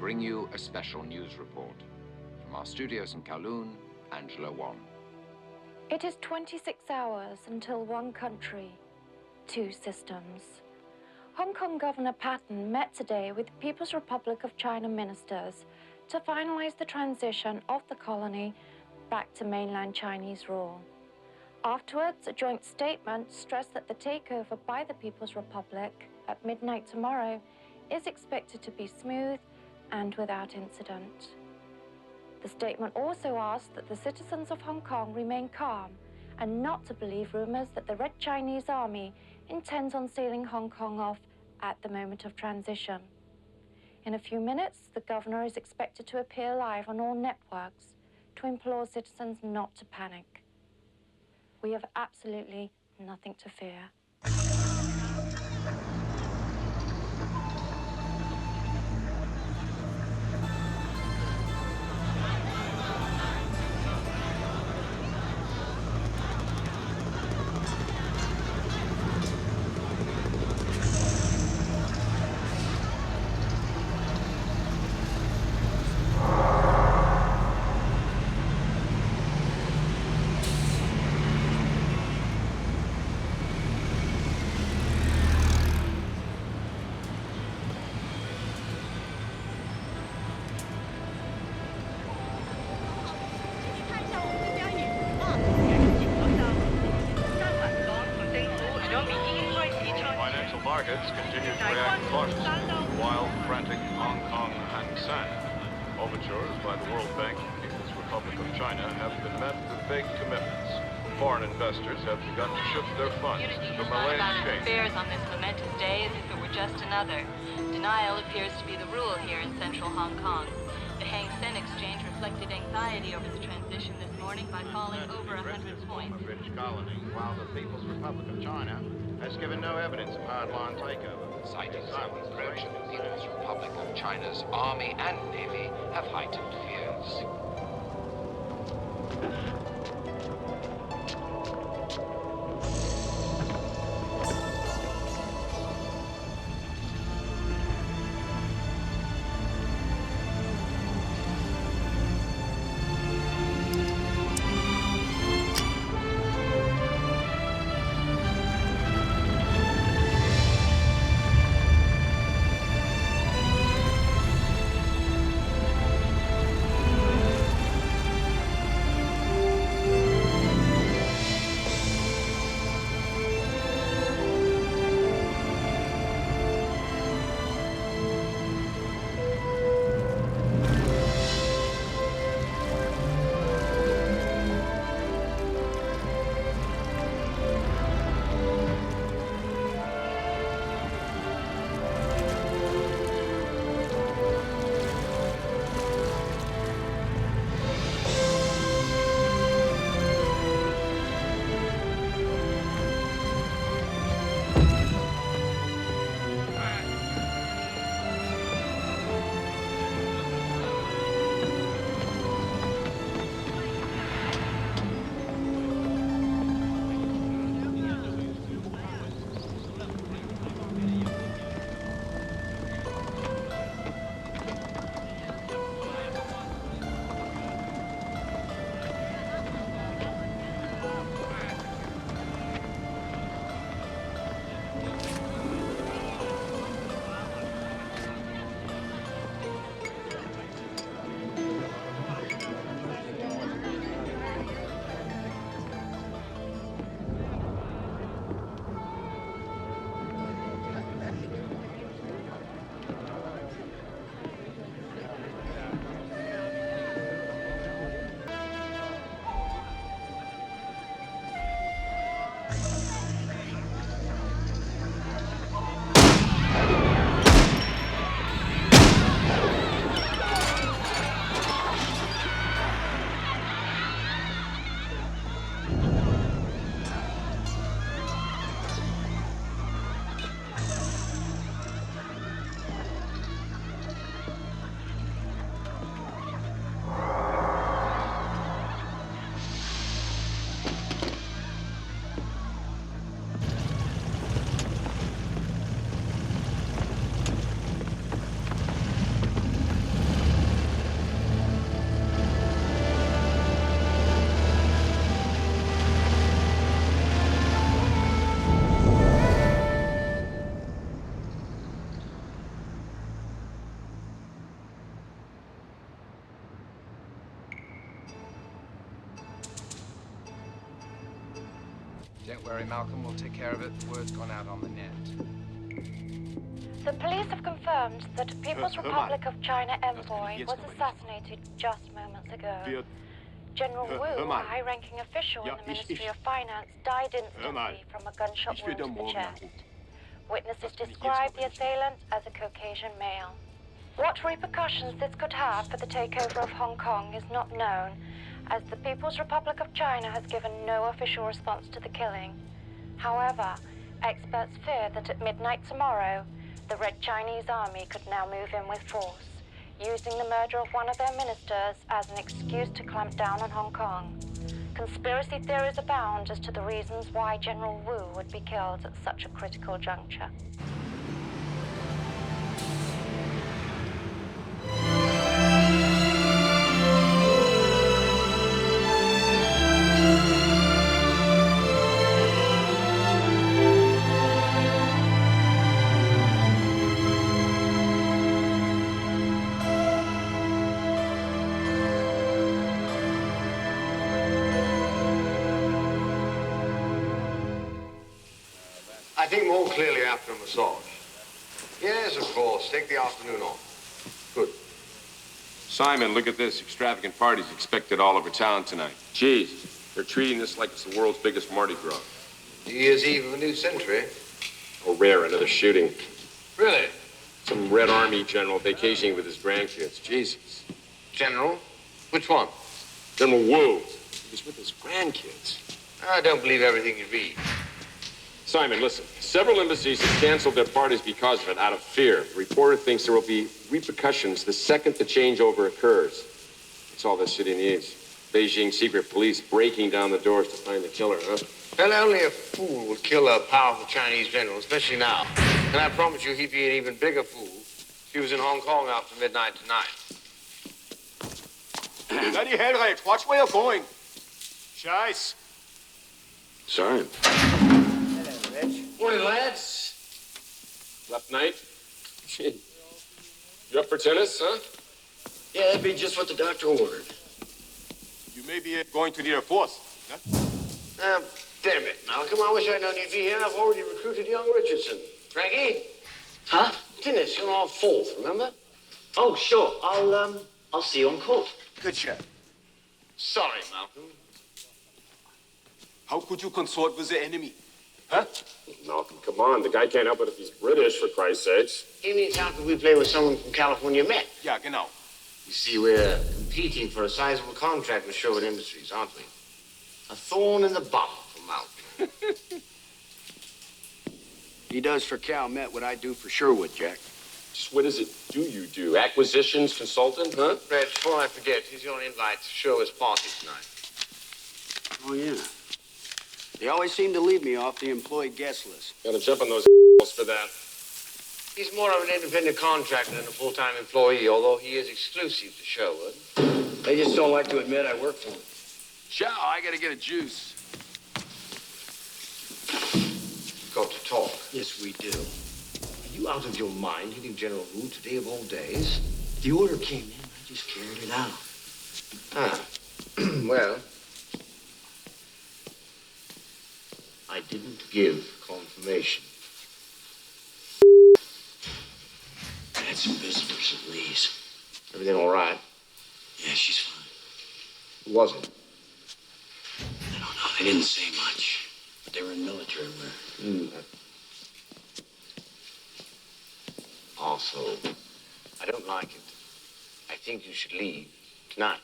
bring you a special news report. From our studios in Kowloon, Angela Wong. It is 26 hours until one country, two systems. Hong Kong Governor Patton met today with People's Republic of China ministers to finalize the transition of the colony back to mainland Chinese rule. Afterwards, a joint statement stressed that the takeover by the People's Republic at midnight tomorrow is expected to be smooth and without incident. The statement also asked that the citizens of Hong Kong remain calm and not to believe rumors that the Red Chinese Army intends on sealing Hong Kong off at the moment of transition. In a few minutes, the governor is expected to appear live on all networks to implore citizens not to panic. We have absolutely nothing to fear. Markets continue to react cautiously to wild, frantic Hong Kong Hang Seng. Overtures by the World Bank and People's Republic of China have been met with vague commitments. Foreign investors have begun to shift their funds to the Malay exchange. Affairs on this momentous day as if it were just another. Denial appears to be the rule here in central Hong Kong. The Hang Seng exchange reflected anxiety over the transition this morning by falling over 100 points. A British colony, while the People's Republic of China has given no evidence of hardline takeover. Citing the approach of the People's Republic of China's army and navy have heightened fears. Don't worry, Malcolm. We'll take care of it. The word's gone out on the net. The police have confirmed that a People's Republic of China envoy was assassinated just moments ago. General Wu, a high-ranking official in the Ministry of Finance, died instantly from a gunshot wound to the chest. Witnesses describe the assailant as a Caucasian male. What repercussions this could have for the takeover of Hong Kong is not known, as the People's Republic of China has given no official response to the killing. However, experts fear that at midnight tomorrow, the Red Chinese Army could now move in with force, using the murder of one of their ministers as an excuse to clamp down on Hong Kong. Conspiracy theories abound as to the reasons why General Wu would be killed at such a critical juncture. I think more clearly after a massage. Yes, of course. Take the afternoon off. Good. Simon, look at this. Extravagant parties expected all over town tonight. Jeez, they're treating this like it's the world's biggest Mardi Gras. New Year's Eve of a new century. Oh, rare, another shooting. Really? Some Red Army general vacationing with his grandkids. Jesus. General? Which one? General Wu. He was with his grandkids. I don't believe everything you read. Simon, listen. Several embassies have canceled their parties because of it, out of fear. The reporter thinks there will be repercussions the second the changeover occurs. That's all this city needs. Beijing secret police breaking down the doors to find the killer, huh? Well, only a fool would kill a powerful Chinese general, especially now. And I promise you he'd be an even bigger fool if he was in Hong Kong after midnight tonight. Bloody Henrik, watch where you're going. Scheiß. Sorry. Morning, lads. Left night? Gee. You up for tennis, huh? Yeah, that'd be just what the doctor ordered. You may be going to the Air Force, huh? Damn it, Malcolm. I wish I'd known you'd be here. I've already recruited young Richardson. Frankie? Huh? Tennis, you're on fourth, remember? Oh, sure. I'll see you on court. Good shot. Sorry, Malcolm. How could you consort with the enemy? Huh? Malcolm, come on. The guy can't help it if he's British, for Christ's sakes. He means how could we play with someone from California Met? Yeah, genau. You see, we're competing for a sizable contract with Sherwood Industries, aren't we? A thorn in the bum for Malcolm. He does for Cal Met what I do for Sherwood, Jack. Just what is it you do? Acquisitions consultant, huh? Reg, before I forget, here's your invite to Sherwood's party tonight. Oh, yeah. They always seem to leave me off the employee guest list. Gotta jump on those for that. He's more of an independent contractor than a full-time employee, although he is exclusive to Sherwood. They just don't like to admit I work for them. Chow, I gotta get a juice. Got to talk. Yes, we do. Are you out of your mind hitting General Wu today of all days? The order came in, I just carried it out. Ah, well, I didn't give confirmation. Had some visitors at Lee's. Everything all right? Yeah, she's fine. Who was it? I don't know. They didn't say much. But they were in military wear. Also, I don't like it. I think you should leave tonight.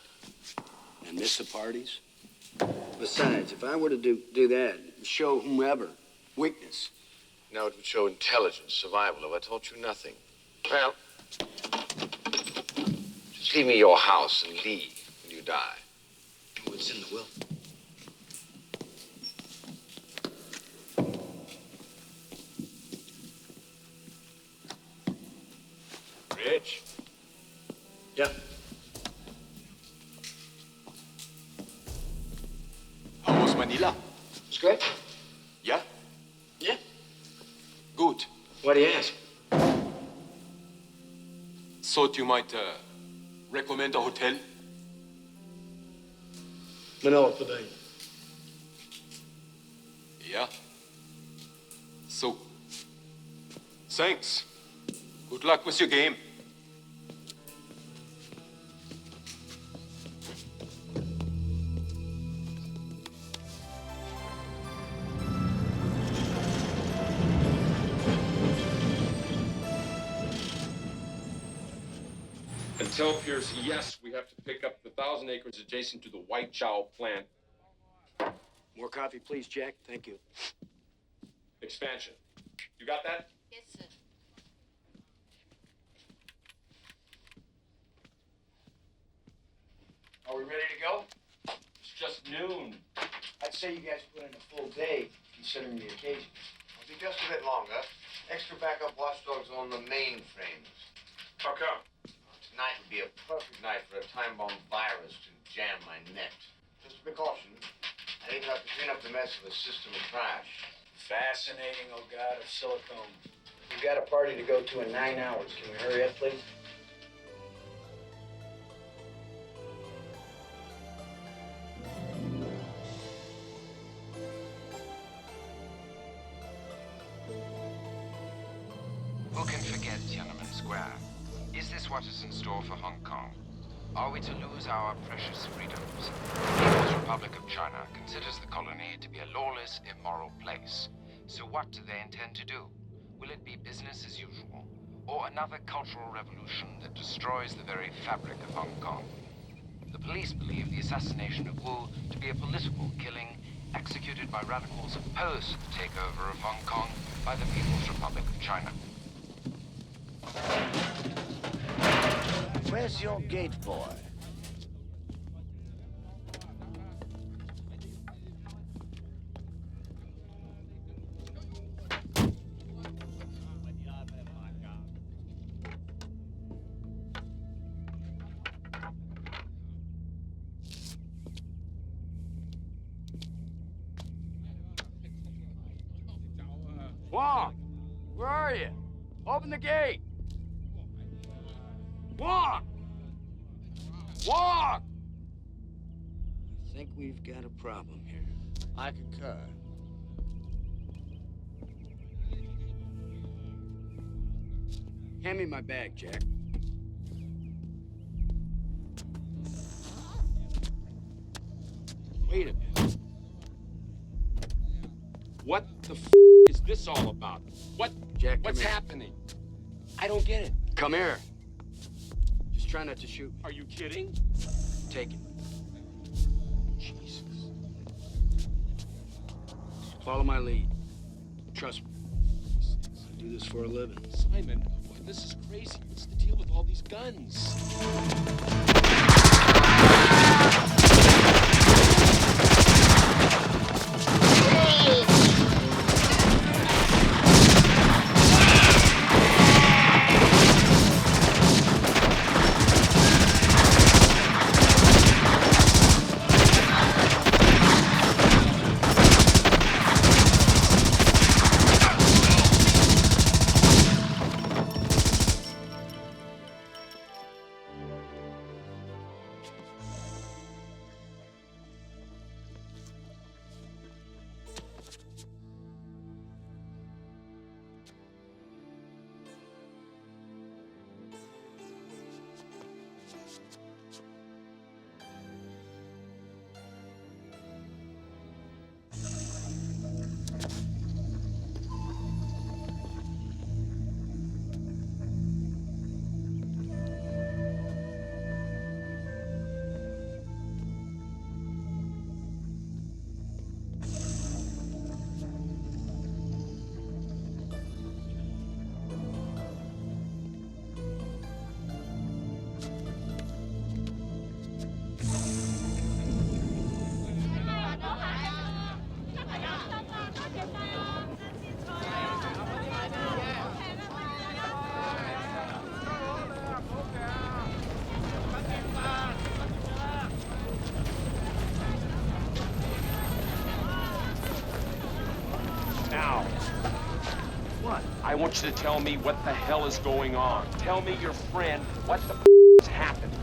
And miss the parties? Besides, if I were to do that, show whomever weakness. No, it would show intelligence, survival. Have I taught you nothing? Well, just leave me your house and leave when you die. What's in the will? Rich? Yeah. How was Manila? It's great. Yeah? Yeah. Good. Why do you ask? Thought you might recommend a hotel? Manila today. Yeah. So, thanks. Good luck with your game. And tell Pierce, yes, we have to pick up the 1,000 acres adjacent to the White Chow plant. More coffee, please, Jack. Thank you. Expansion. You got that? Yes, sir. Are we ready to go? It's just noon. I'd say you guys put in a full day, considering the occasion. It'll be just a bit longer. Extra backup watchdogs on the mainframes. How come? Tonight would be a perfect night for a time bomb virus to jam my net. Just a precaution. I think I'll have to clean up the mess of the system and crash. Fascinating, oh God, of silicone. We've got a party to go to in 9 hours. Can we hurry up, please? Who can forget Tiananmen Square? Is this what is in store for Hong Kong? Are we to lose our precious freedoms? The People's Republic of China considers the colony to be a lawless, immoral place. So what do they intend to do? Will it be business as usual? Or another cultural revolution that destroys the very fabric of Hong Kong? The police believe the assassination of Wu to be a political killing executed by radicals opposed to the takeover of Hong Kong by the People's Republic of China. Where's your gate boy? Wong, where are you? Open the gate. Wong! Wong! I think we've got a problem here. I concur. Hand me my bag, Jack. Wait a minute. What the is this all about? Jack, What's come here. happening? I don't get it. Come here. Just try not to shoot. Are you kidding? Take it. Jesus. Follow my lead. Trust me. I do this for a living. Simon, this is crazy. What's the deal with all these guns? I want you to tell me what the hell is going on. Tell me, your friend, what the has happened.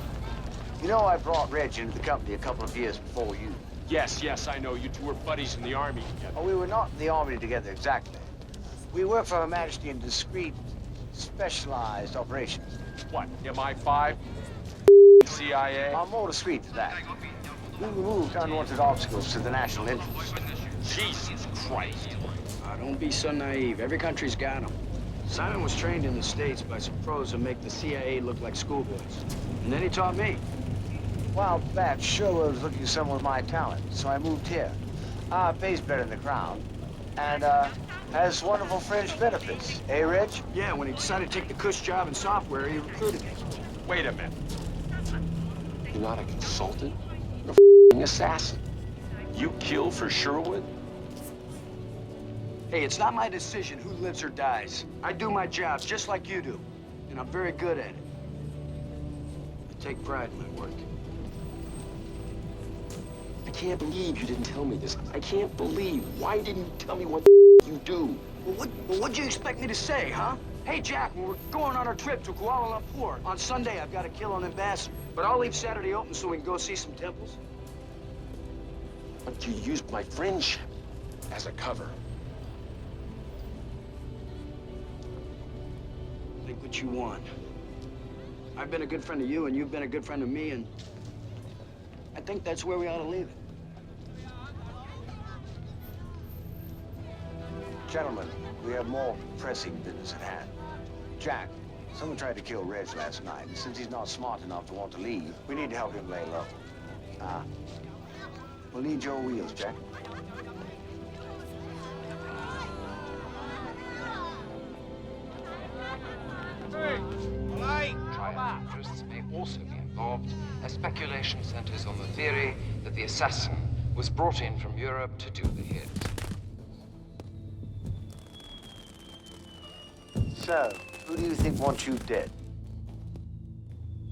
You know, I brought Reg into the company a couple of years before you. Yes, I know. You two were buddies in the army together. Oh, we were not in the army together, exactly. We worked for Her Majesty in discreet, specialized operations. What, MI5? CIA? More discreet than that. We removed unwanted obstacles to the national interest. Jesus Christ. Don't be so naive. Every country's got them. Simon was trained in the States by some pros who make the CIA look like schoolboys. And then he taught me. Well, that sure was looking for someone with my talent, so I moved here. Pays better than the Crown. And, has wonderful fringe benefits. Eh, Rich? Yeah, when he decided to take the cush job in software, he recruited me. Wait a minute. You're not a consultant? You're a f***ing assassin. You kill for Sherwood? Hey, it's not my decision who lives or dies. I do my job just like you do, and I'm very good at it. I take pride in my work. I can't believe you didn't tell me this. I can't believe. Why didn't you tell me what you do? Well, what'd you expect me to say, huh? Hey, Jack, we're going on our trip to Kuala Lumpur. On Sunday, I've got to kill an ambassador. But I'll leave Saturday open so we can go see some temples. But you used my friendship as a cover. Think what you want. I've been a good friend to you, and you've been a good friend to me, and I think that's where we ought to leave it. Gentlemen, we have more pressing business at hand. Jack, someone tried to kill Reg last night, and since he's not smart enough to want to leave, we need to help him lay low. We'll need your wheels, Jack. Triad interests may also be involved, as speculation centers on the theory that the assassin was brought in from Europe to do the hit. So, who do you think wants you dead?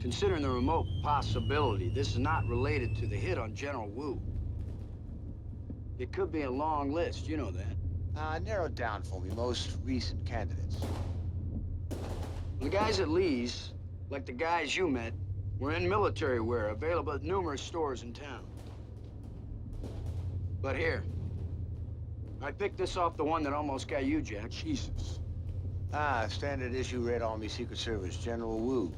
Considering the remote possibility, this is not related to the hit on General Wu. It could be a long list, you know that. Narrow down for me most recent candidates. The guys at Lee's, like the guys you met, were in military wear, available at numerous stores in town. But here, I picked this off the one that almost got you, Jack. Jesus. Standard issue Red Army Secret Service, General Wu.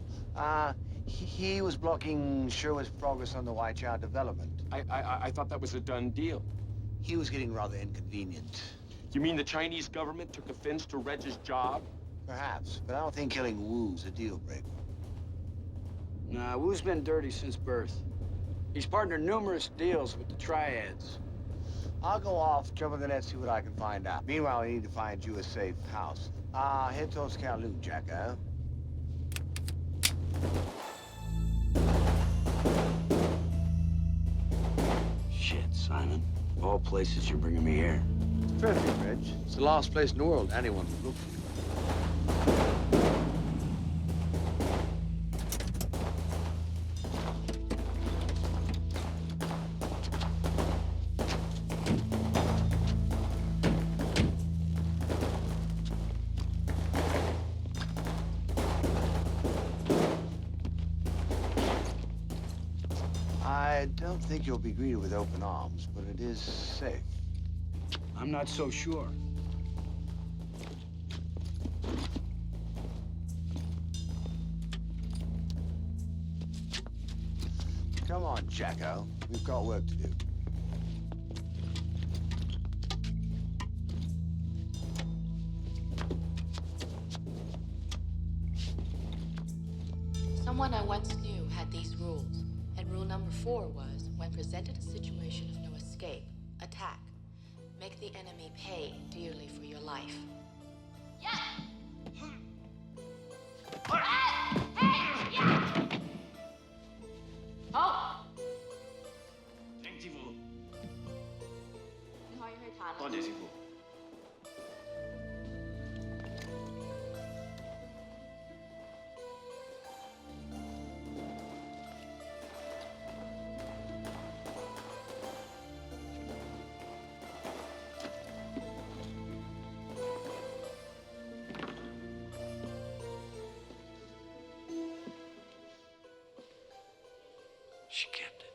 He was blocking Sherwood's progress on the Waichao development. I thought that was a done deal. He was getting rather inconvenient. You mean the Chinese government took offense to Reg's job? Perhaps, but I don't think killing Wu's a deal breaker. Nah, Wu's been dirty since birth. He's partnered numerous deals with the Triads. I'll go off, jump in the net, see what I can find out. Meanwhile, I need to find you a safe house. Head towards Kowloon, Jack, huh? Shit, Simon. Of all places, you're bringing me here. Perfect, Reg. It's the last place in the world anyone would look for you. I don't think you'll be greeted with open arms, but it is safe. I'm not so sure. Come on, Jacko. We've got work to do. Someone I once knew had these rules, and rule number 4 was, when presented a situation of no escape, attack. Make the enemy pay dearly for your life. Yes! Oh! 聽師傅，你可以去彈啦。多謝師傅。She kept it.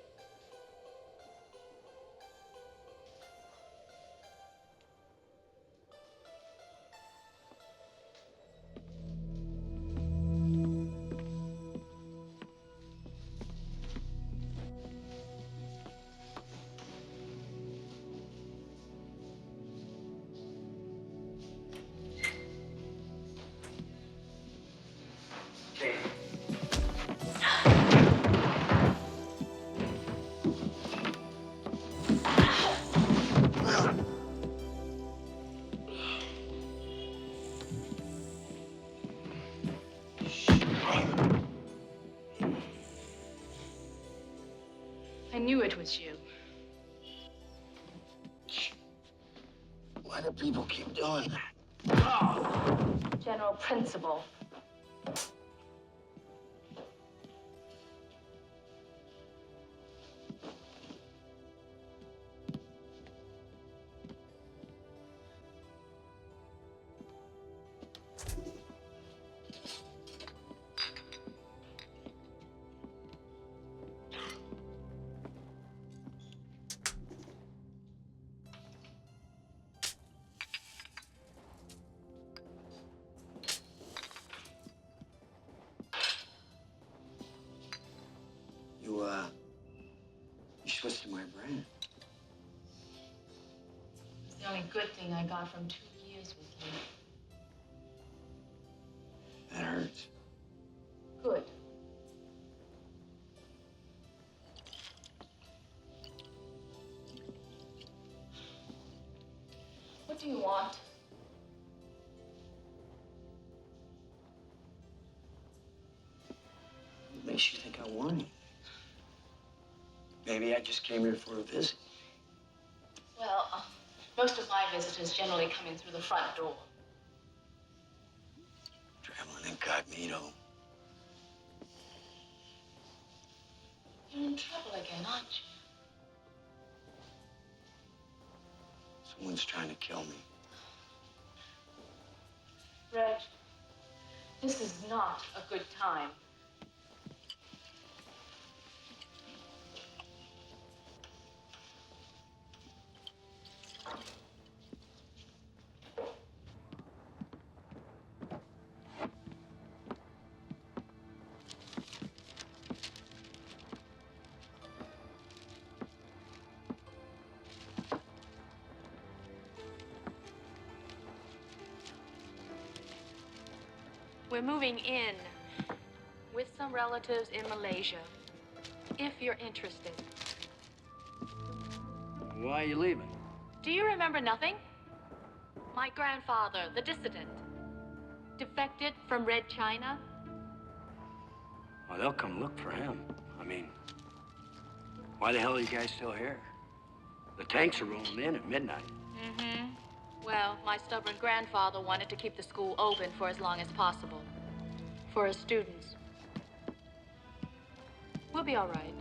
I knew it was you. Why do people keep doing that? General Principle. You twisted my brain. It's the only good thing I got from 2 years with you. That hurts. Good. What do you want? What makes you think I want you? Maybe I just came here for a visit. Well, most of my visitors generally come in through the front door. Traveling incognito. You're in trouble again, aren't you? Someone's trying to kill me. Reg, this is not a good time. We're moving in with some relatives in Malaysia, if you're interested. Why are you leaving? Do you remember nothing? My grandfather, the dissident, defected from Red China. Well, they'll come look for him. I mean, why the hell are you guys still here? The tanks are rolling in at midnight. Mm-hmm. Well, my stubborn grandfather wanted to keep the school open for as long as possible. For his students. We'll be all right.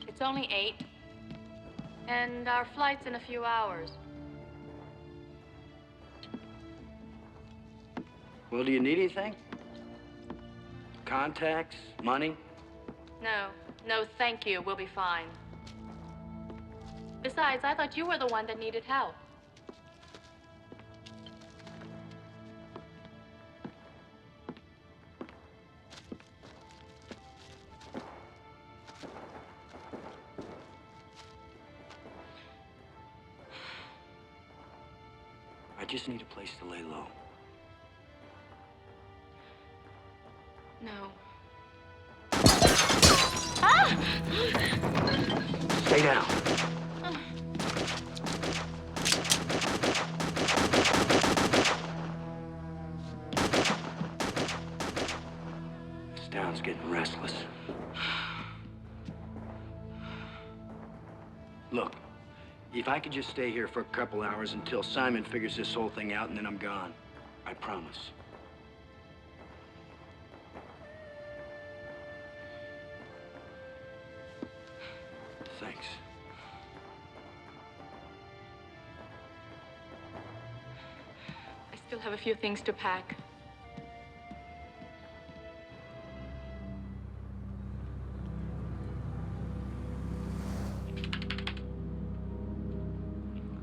It's only 8. And our flight's in a few hours. Well, do you need anything? Contacts? Money? No, thank you. We'll be fine. Besides, I thought you were the one that needed help. I just need a place to lay low. No. Ah! Stay down. This town's getting restless. Look, if I could just stay here for a couple hours until Simon figures this whole thing out and then I'm gone. I promise. Thanks. I still have a few things to pack.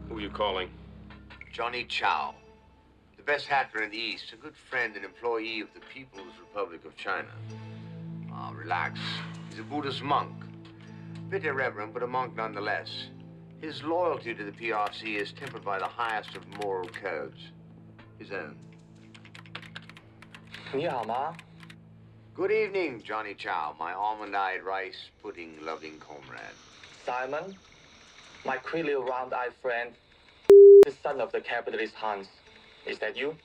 Who are you calling? Johnny Chow, the best hacker in the East, a good friend and employee of the People's Republic of China. Relax. He's a Buddhist monk. Bit irreverent, but a monk nonetheless. His loyalty to the PRC is tempered by the highest of moral codes. His own. 你好吗? Good evening, Johnny Chow, my almond-eyed rice pudding-loving comrade. Simon, my queerly round-eyed friend, the son of the capitalist Hans. Is that you?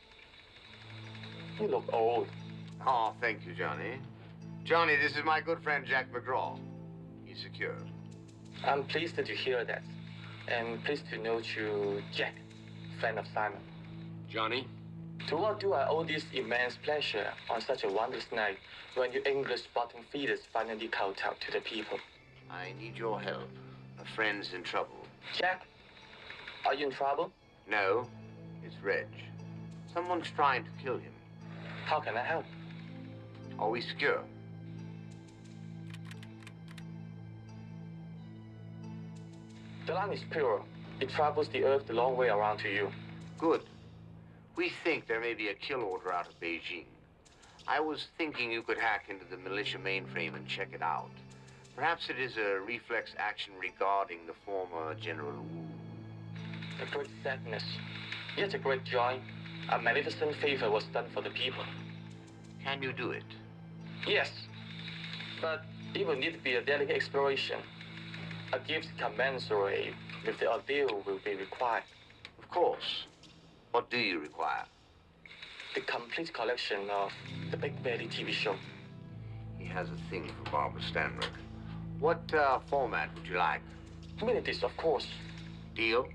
You look old. Oh, thank you, Johnny. Johnny, this is my good friend Jack McGraw. He's secure. I'm pleased to hear that. And pleased to know you, Jack, friend of Simon. Johnny? To what do I owe this immense pleasure on such a wondrous night when your English bottom feeders finally called out to the people? I need your help. A friend's in trouble. Jack, are you in trouble? No, it's Reg. Someone's trying to kill him. How can I help? Are we secure? The line is pure. It travels the earth the long way around to you. Good. We think there may be a kill order out of Beijing. I was thinking you could hack into the militia mainframe and check it out. Perhaps it is a reflex action regarding the former General Wu. A great sadness, yet a great joy. A magnificent favor was done for the people. Can you do it? Yes, but it will need to be a delicate exploration. A gift commensurate with the ordeal will be required. Of course. What do you require? The complete collection of the Big Belly TV show. He has a thing for Barbara Stanwyck. What format would you like? Minutes, of course. Deal?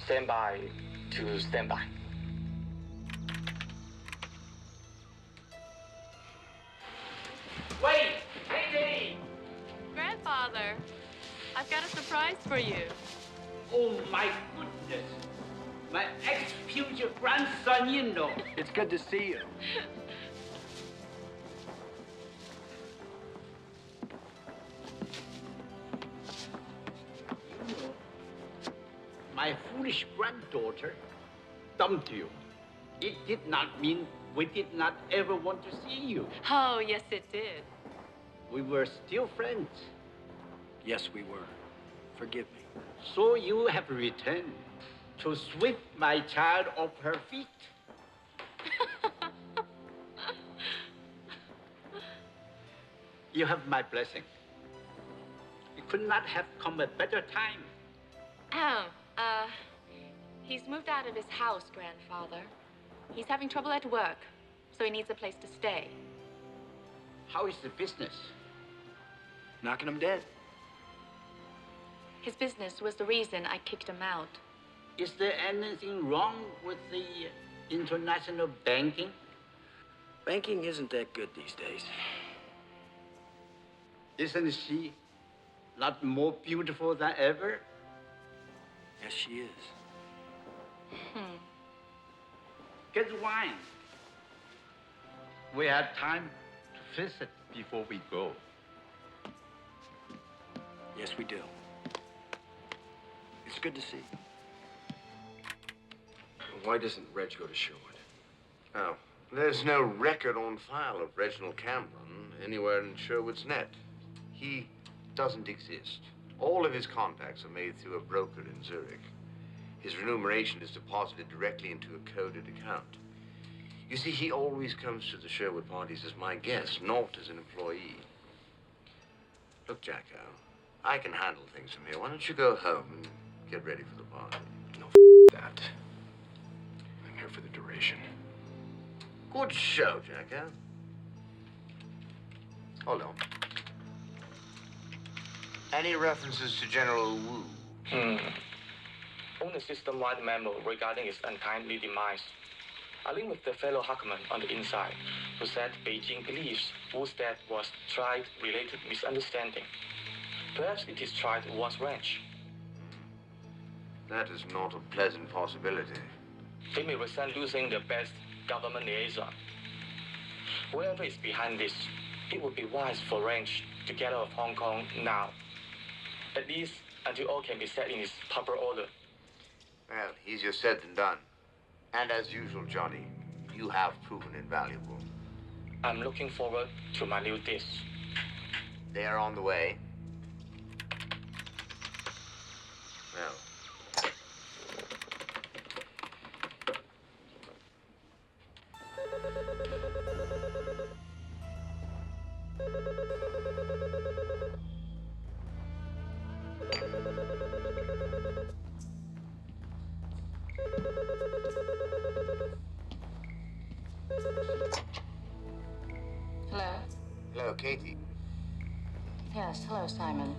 Stand by to stand by. Wait! Katie! Grandfather, I've got a surprise for you. Oh my goodness! My ex-future grandson, you know. It's good to see you. You know, my foolish granddaughter dumped you. It did not mean we did not ever want to see you. Oh, yes, it did. We were still friends. Yes, we were. Forgive me. So you have returned to sweep my child off her feet. You have my blessing. It could not have come at a better time. He's moved out of his house, Grandfather. He's having trouble at work, so he needs a place to stay. How is the business? Knocking him dead. His business was the reason I kicked him out. Is there anything wrong with the international banking? Banking isn't that good these days. Isn't she not more beautiful than ever? Yes, she is. Get wine. We have time to visit before we go. Yes, we do. It's good to see. Why doesn't Reg go to Sherwood? Oh, there's no record on file of Reginald Cameron anywhere in Sherwood's net. He doesn't exist. All of his contacts are made through a broker in Zurich. His remuneration is deposited directly into a coded account. You see, he always comes to the Sherwood parties as my guest, not as an employee. Look, Jacko, I can handle things from here. Why don't you go home and get ready for the party? No, that. I'm here for the duration. Good show, Jacko. Hold on. Any references to General Wu? Only system-wide memo regarding his untimely demise. I linked with the fellow Huckman on the inside, who said Beijing believes Wu's death was triad-related misunderstanding. Perhaps it is Triad-Wu's wrench. That is not a pleasant possibility. They may resent losing the best government liaison. Whoever is behind this, it would be wise for Wrench to get out of Hong Kong now. At least until all can be set in its proper order. Well, easier said than done. And as usual, Johnny, you have proven invaluable. I'm looking forward to my new dish. They are on the way. Well. Hello? Hello, Katie. Yes, hello, Simon.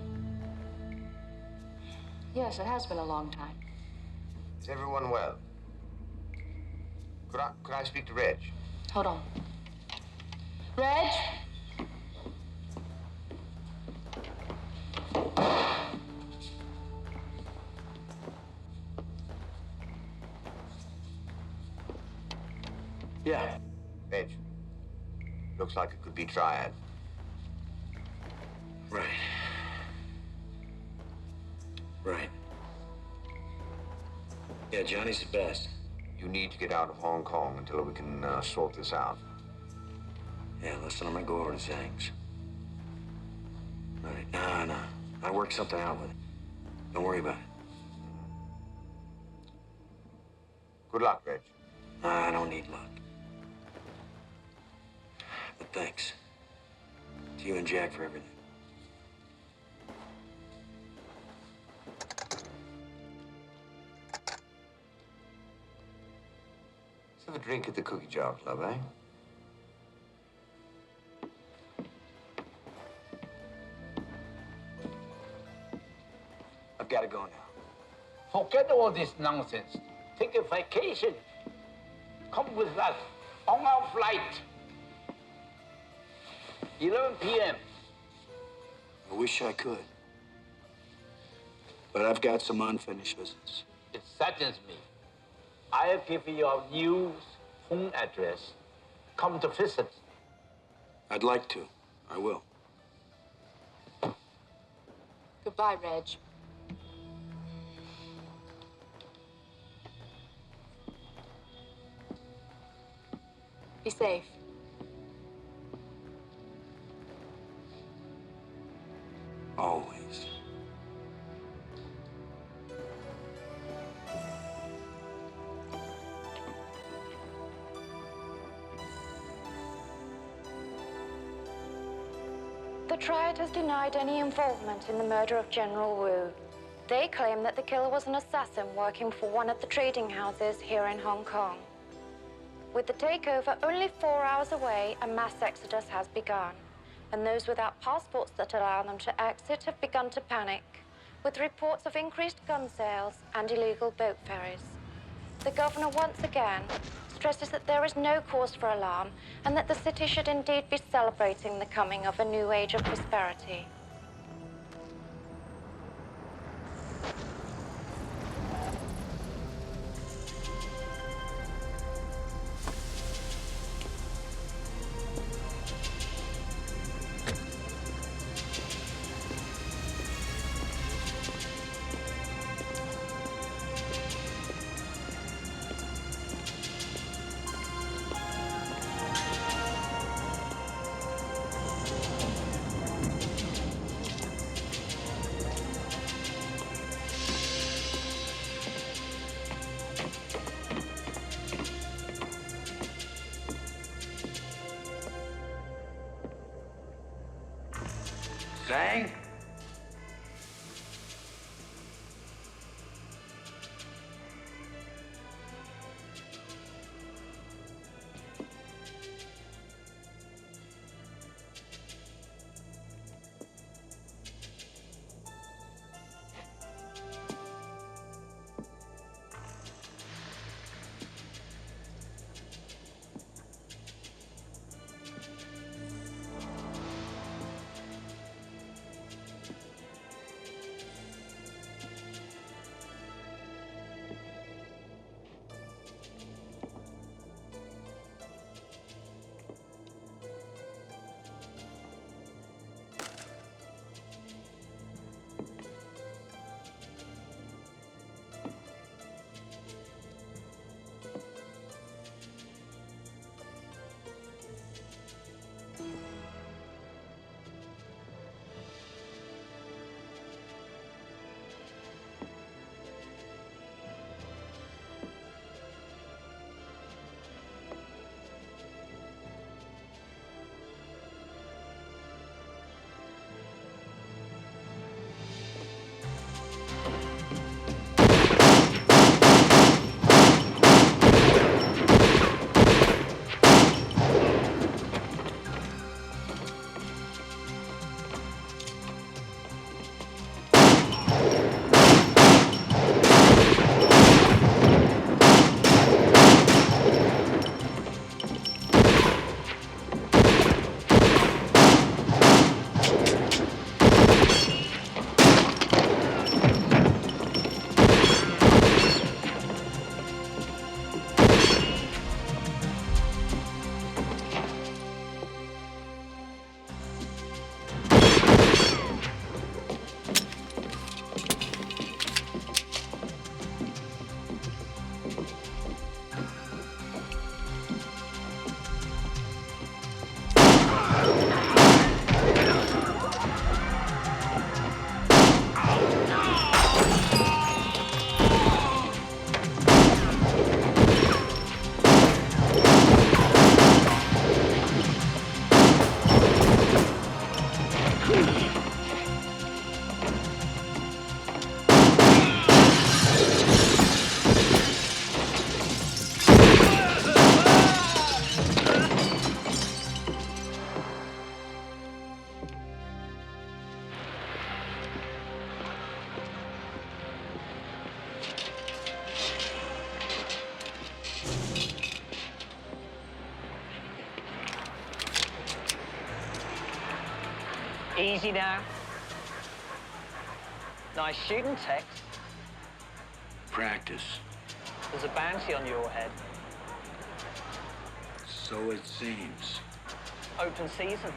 Yes, it has been a long time. Is everyone well? Could I speak to Reg? Hold on. Reg? Yeah. Reg. Looks like it could be Triad. Right. Right. Yeah, Johnny's the best. You need to get out of Hong Kong until we can sort this out. Yeah, listen, I'm gonna go over to Zhang's. All right, no. I worked something out with it. Don't worry about it. Good luck, Reg. I don't need luck. But thanks. To you and Jack for everything. Let's have a drink at the Cookie Jar Club, eh? I've got to go now. Forget all this nonsense. Take a vacation. Come with us on our flight. 11 p.m. I wish I could. But I've got some unfinished business. It saddens me. I'll give you your new home address. Come to visit. I'd like to. I will. Goodbye, Reg. Be safe. Always. The Triad has denied any involvement in the murder of General Wu. They claim that the killer was an assassin working for one of the trading houses here in Hong Kong. With the takeover only 4 hours away, a mass exodus has begun, and those without passports that allow them to exit have begun to panic, with reports of increased gun sales and illegal boat ferries. The governor once again stresses that there is no cause for alarm and that the city should indeed be celebrating the coming of a new age of prosperity. Zhang? Easy now. Nice shooting, Tex. Practice. There's a bounty on your head. So it seems. Open season.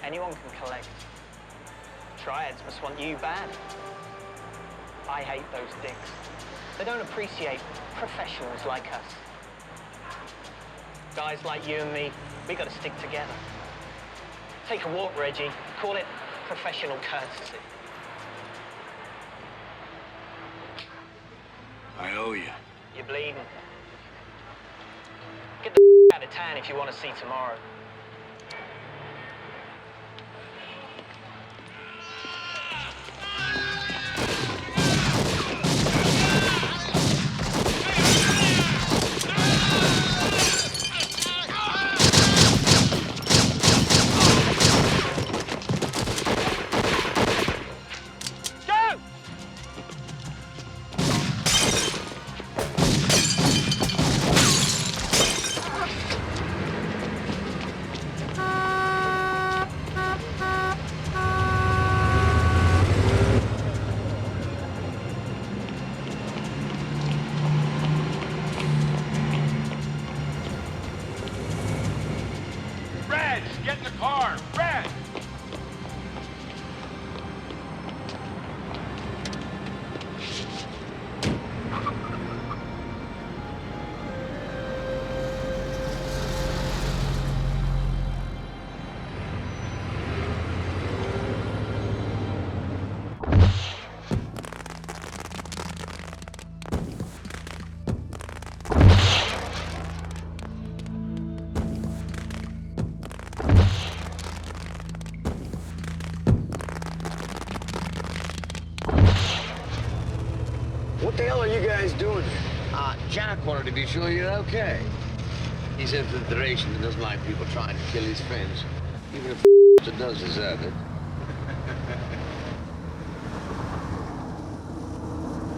Anyone can collect. Triads must want you bad. I hate those dicks. They don't appreciate professionals like us. Guys like you and me, we gotta stick together. Take a walk, Reggie. Call it professional courtesy. I owe you. You're bleeding. Get the out of town if you want to see tomorrow. Get in the car! Red! What the hell are you guys doing here? Jack wanted to be sure you're okay. He said for the duration he doesn't like people trying to kill his friends, even if it does deserve it.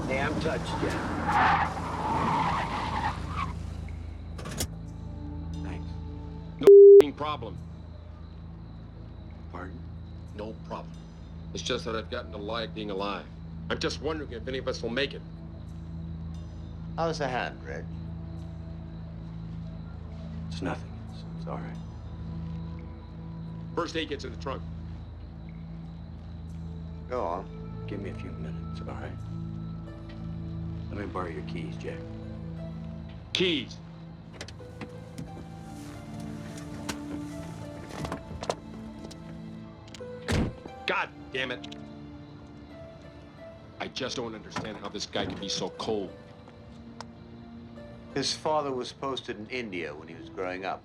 Hey, I'm touched, Jack. Thanks. No problem. Pardon? No problem. It's just that I've gotten to like being alive. I'm just wondering if any of us will make it. How's the hand, Reg? It's nothing. It's all right. First aid gets in the trunk. Go on. Give me a few minutes, all right? Let me borrow your keys, Jack. Keys. God damn it. I just don't understand how this guy can be so cold. His father was posted in India when he was growing up.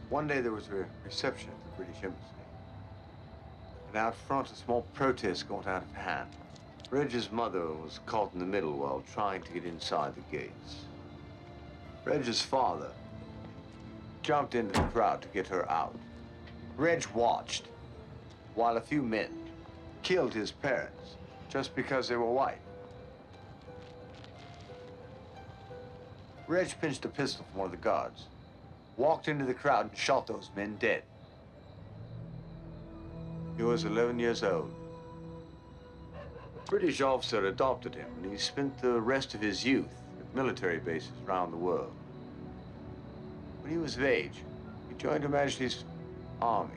One day there was a reception at the British Embassy. And out front, a small protest got out of hand. Reg's mother was caught in the middle while trying to get inside the gates. Reg's father jumped into the crowd to get her out. Reg watched while a few men killed his parents just because they were white. Reg pinched a pistol from one of the guards, walked into the crowd and shot those men dead. He was 11 years old. A British officer adopted him, and he spent the rest of his youth at military bases around the world. When he was of age, he joined Her Majesty's Army,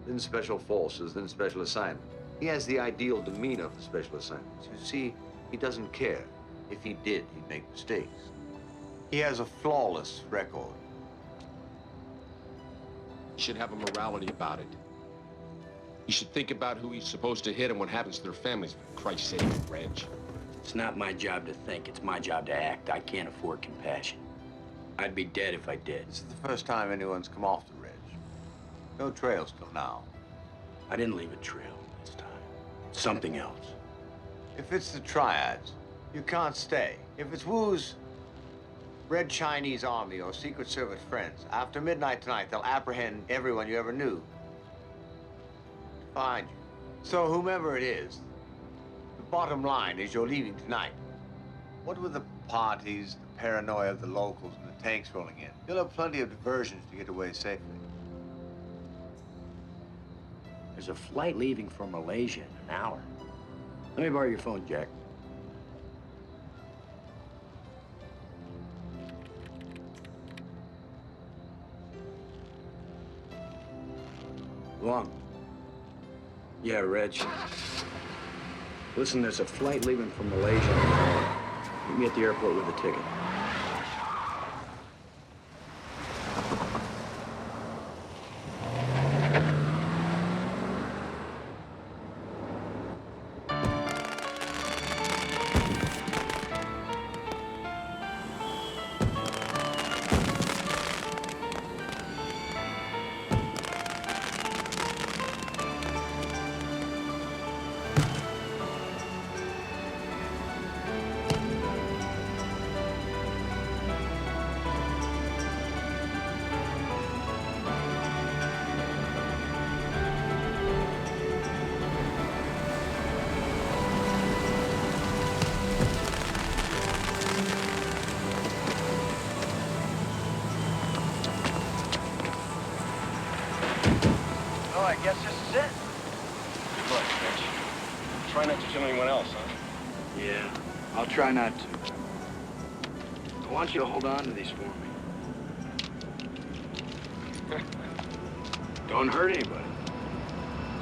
then Special Forces, then Special Assignment. He has the ideal demeanor for special assignments. You see, he doesn't care. If he did, he'd make mistakes. He has a flawless record. He should have a morality about it. He should think about who he's supposed to hit and what happens to their families, for Christ's sake, Reg. It's not my job to think. It's my job to act. I can't afford compassion. I'd be dead if I did. This is the first time anyone's come off the Reg. No trails till now. I didn't leave a trail this time. Something else. If it's the Triads, you can't stay. If it's Wu's Red Chinese Army or Secret Service friends, after midnight tonight, they'll apprehend everyone you ever knew. Find you. So whomever it is, the bottom line is you're leaving tonight. What with the parties, the paranoia of the locals, and the tanks rolling in, you'll have plenty of diversions to get away safely. There's a flight leaving for Malaysia in an hour. Let me borrow your phone, Jack. Long. Yeah, Reg. Listen, there's a flight leaving from Malaysia in an hour. Meet me at the airport with a ticket. I guess this is it. Good luck, Mitch. Try not to kill anyone else, huh? Yeah, I'll try not to. I want you to hold on to these for me. Don't hurt anybody.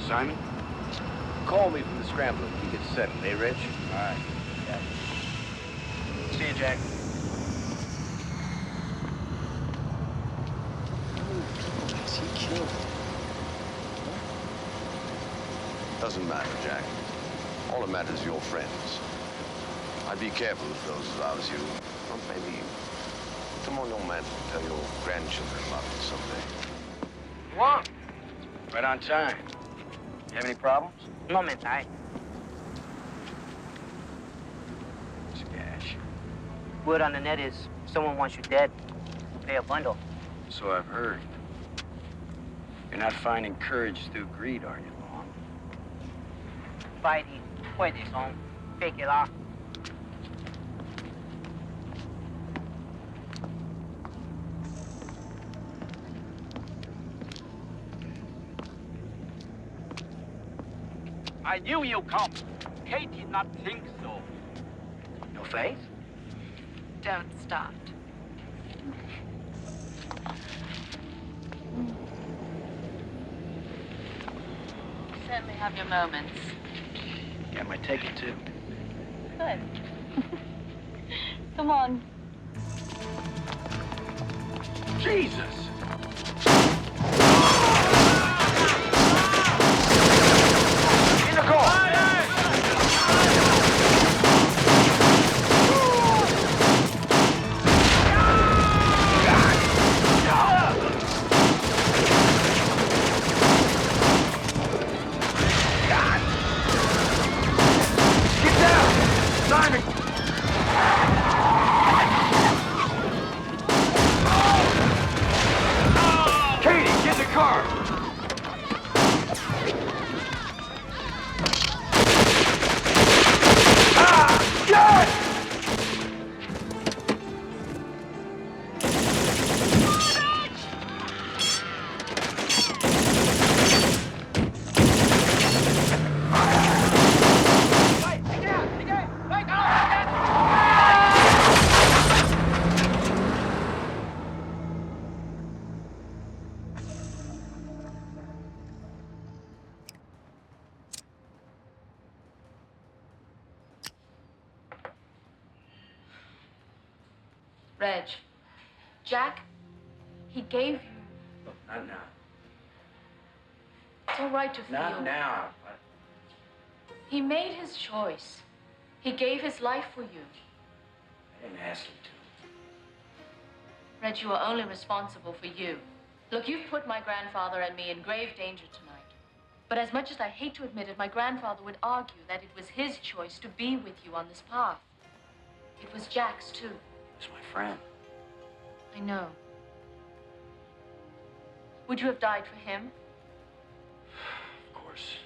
Simon? Call me from the scrambler when you get settled, eh, Reg? All right. Yeah. See you, Jack. Is he killed? Doesn't matter, Jack. All that matters is your friends. I'd be careful of those if I was you. Or maybe some more young man will tell your grandchildren about it someday. Long. Right on time. You have any problems? No, man, It's cash. Word on the net is someone wants you dead. Pay a bundle. So I've heard. You're not finding courage through greed, are you, Long? Fighting, puede son, fake it off. I knew you'd come. Kate did not think so. No faith? Don't start. Certainly have your moments. Got my ticket, too. Good. Come on. Jesus! In the car! Reg, Jack, he gave you... Look, not now. It's all right to feel... Not now. He made his choice. He gave his life for you. I didn't ask him to. Reg, you are only responsible for you. Look, you've put my grandfather and me in grave danger tonight. But as much as I hate to admit it, my grandfather would argue that it was his choice to be with you on this path. It was Jack's, too. He's my friend. I know. Would you have died for him? Of course.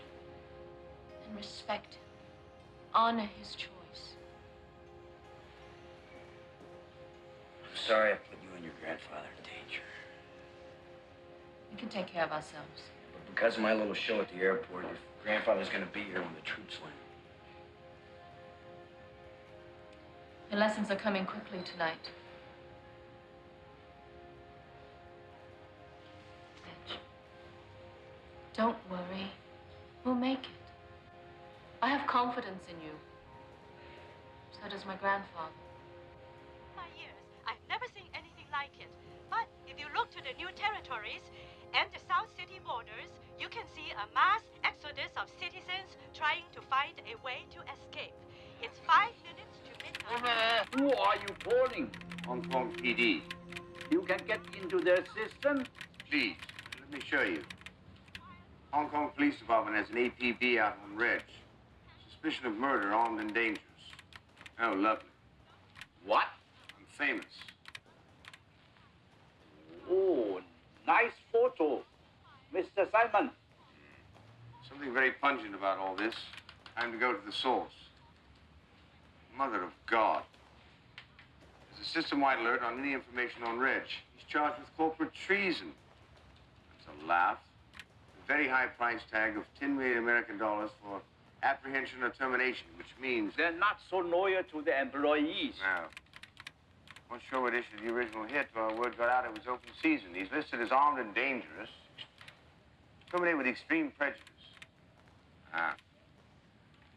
Then respect him. Honor his choice. I'm sorry I put you and your grandfather in danger. We can take care of ourselves. But Because of my little show at the airport, your grandfather's gonna be here when the troops land. Your lessons are coming quickly tonight. Edge. Don't worry. We'll make it. I have confidence in you. So does my grandfather. My years, I've never seen anything like it. But if you look to the new territories and the South City borders, you can see a mass exodus of citizens trying to find a way to escape. It's 5 minutes to midnight. Who are you calling? Hong Kong PD. You can get into their system? Please, let me show you. Hong Kong Police Department has an APB out on Reg. Suspicion of murder, armed and dangerous. Oh, lovely. What? I'm famous. Oh, nice photo. Mr. Simon. Something very pungent about all this. Time to go to the source. Mother of God. There's a system-wide alert on any information on Reg. He's charged with corporate treason. That's a laugh. A very high price tag of 10 million American dollars for apprehension or termination, which means... They're not so loyal to the employees. No. Once Sherwood issued the original hit, word got out it was open season. He's listed as armed and dangerous. Terminated with extreme prejudice. Ah.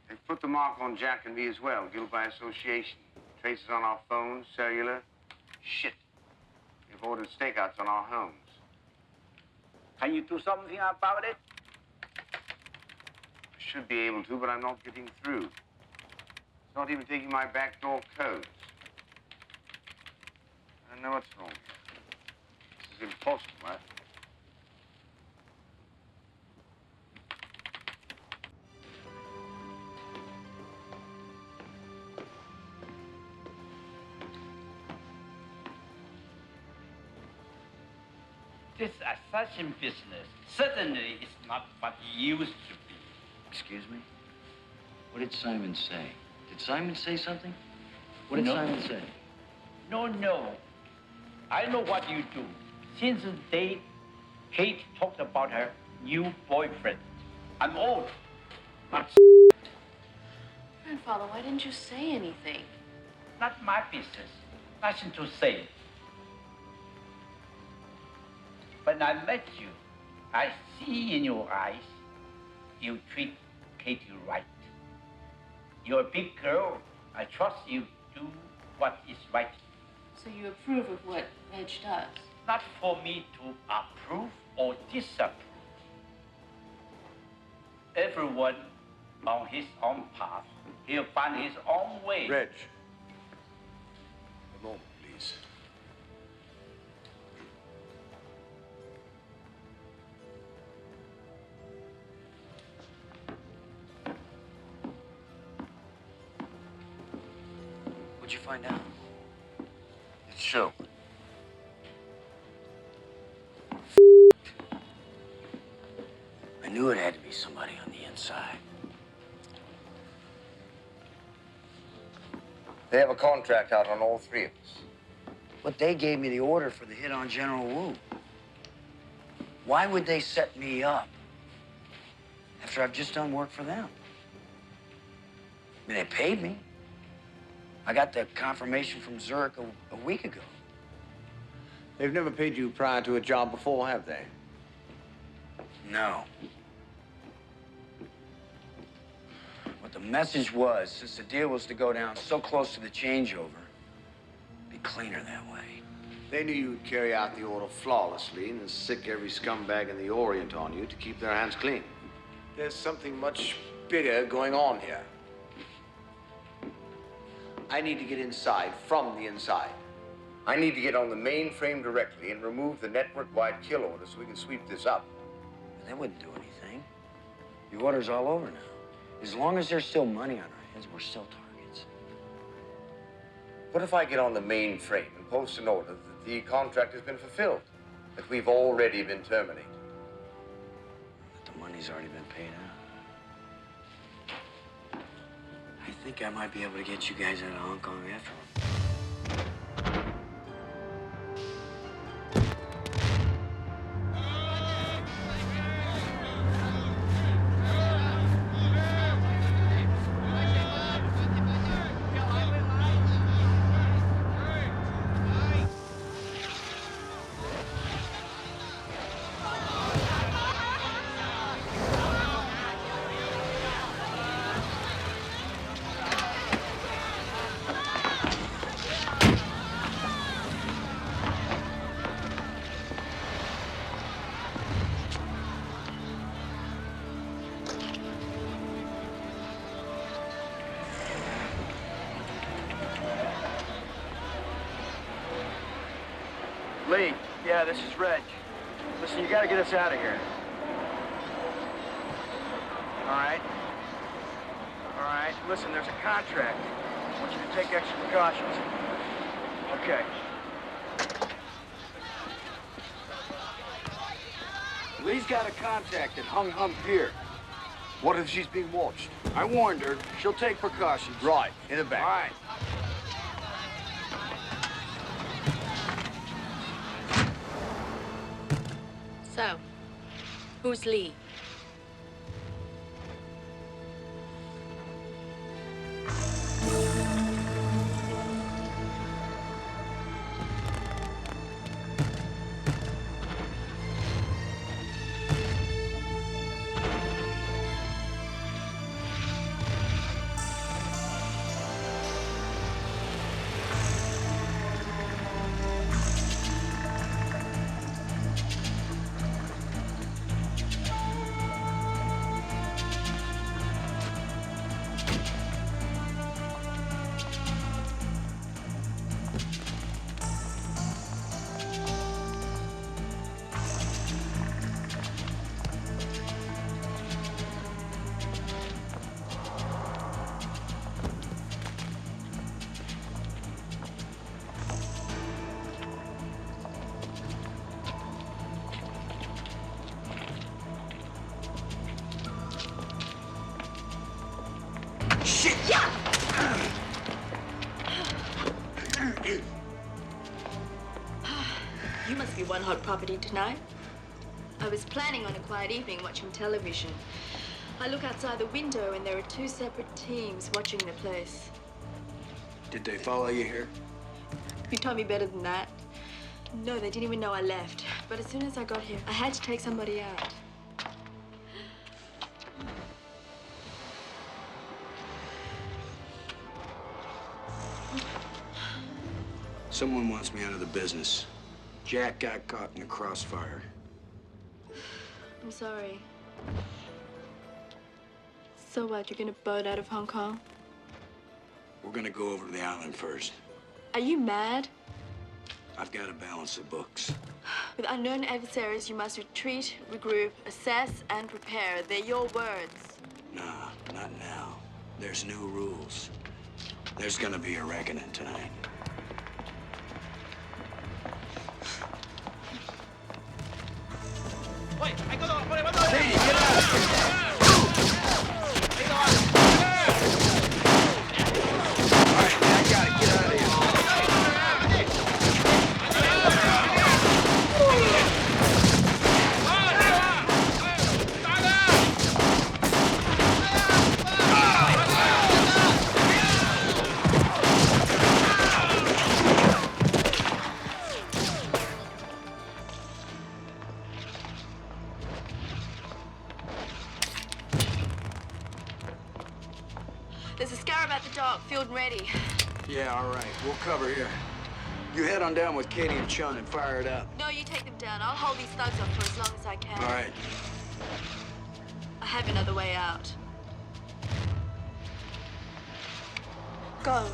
They've put the mark on Jack and me as well, guilt by association. Traces on our phones, cellular. Shit. They've ordered stakeouts on our homes. Can you do something about it? I should be able to, but I'm not getting through. It's not even taking my backdoor codes. I don't know what's wrong here. This is impossible, right? This assassin business certainly is not what it used to be. Excuse me? What did Simon say? Did Simon say something? What did No. Simon say? No. I know what you do. Since the day Kate talked about her new boyfriend. I'm old. Not Grandfather, why didn't you say anything? not my business. Nothing to say. When I met you, I see in your eyes you treat Katie right. You're a big girl. I trust you do what is right. So you approve of what Reg does? Not for me to approve or disapprove. Everyone on his own path. He'll find his own way. Reg. A moment, please. What'd you find out? It's Sherwood. I knew it had to be somebody on the inside. They have a contract out on all three of us. But they gave me the order for the hit on General Wu. Why would they set me up after I've just done work for them? I mean, they paid me. I got the confirmation from Zurich a week ago. They've never paid you prior to a job before, have they? No. What the message was, since the deal was to go down so close to the changeover, be cleaner that way. They knew you would carry out the order flawlessly and then sick every scumbag in the Orient on you to keep their hands clean. There's something much bigger going on here. I need to get inside, from the inside. I need to get on the mainframe directly and remove the network-wide kill order so we can sweep this up. But that wouldn't do anything. The order's all over now. As long as there's still money on our heads, we're still targets. What if I get on the mainframe and post an order that the contract has been fulfilled, that we've already been terminated? That the money's already been paid out. I think I might be able to get you guys out of Hong Kong after all. Lee, yeah, this is Reg. Listen, you gotta get us out of here. All right? All right, listen, there's a contract. I want you to take extra precautions. Okay. Lee's got a contact at Hung Hum Pier. What if she's being watched? I warned her. She'll take precautions. Right, in the back. All right. So, who's Lee? Shit! You must be one hot property tonight. I was planning on a quiet evening watching television. I look outside the window and there are two separate teams watching the place. Did they follow you here? You told me better than that. No, they didn't even know I left. But as soon as I got here, I had to take somebody out. Someone wants me out of the business. Jack got caught in the crossfire. I'm sorry. So what, you're gonna boat out of Hong Kong? We're gonna go over to the island first. Are you mad? I've got to balance the books. With unknown adversaries, you must retreat, regroup, assess, and prepare. They're your words. Nah, not now. There's new rules. There's gonna be a reckoning tonight. Katie, get out of here! All right, man, I got it. Get out of here. There's a scarab at the dock, filled and ready. Yeah, all right. We'll cover here. You head on down with Katie and Chun and fire it up. No, you take them down. I'll hold these thugs up for as long as I can. All right. I have another way out. Go.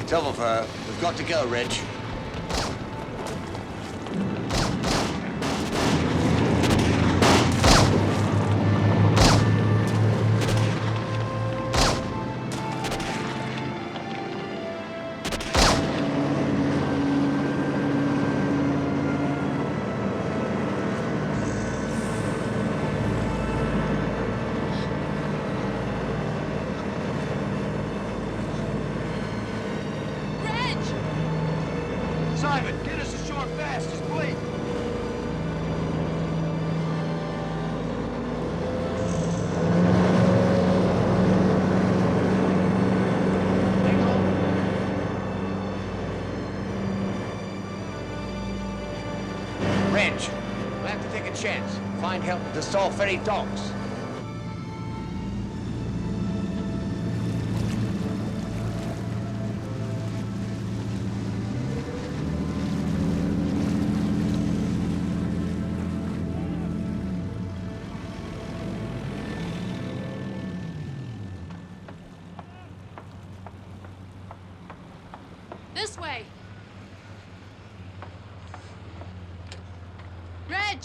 Telephone, we've got to go, Reg. find help with the stall ferry docks. This way. Reg!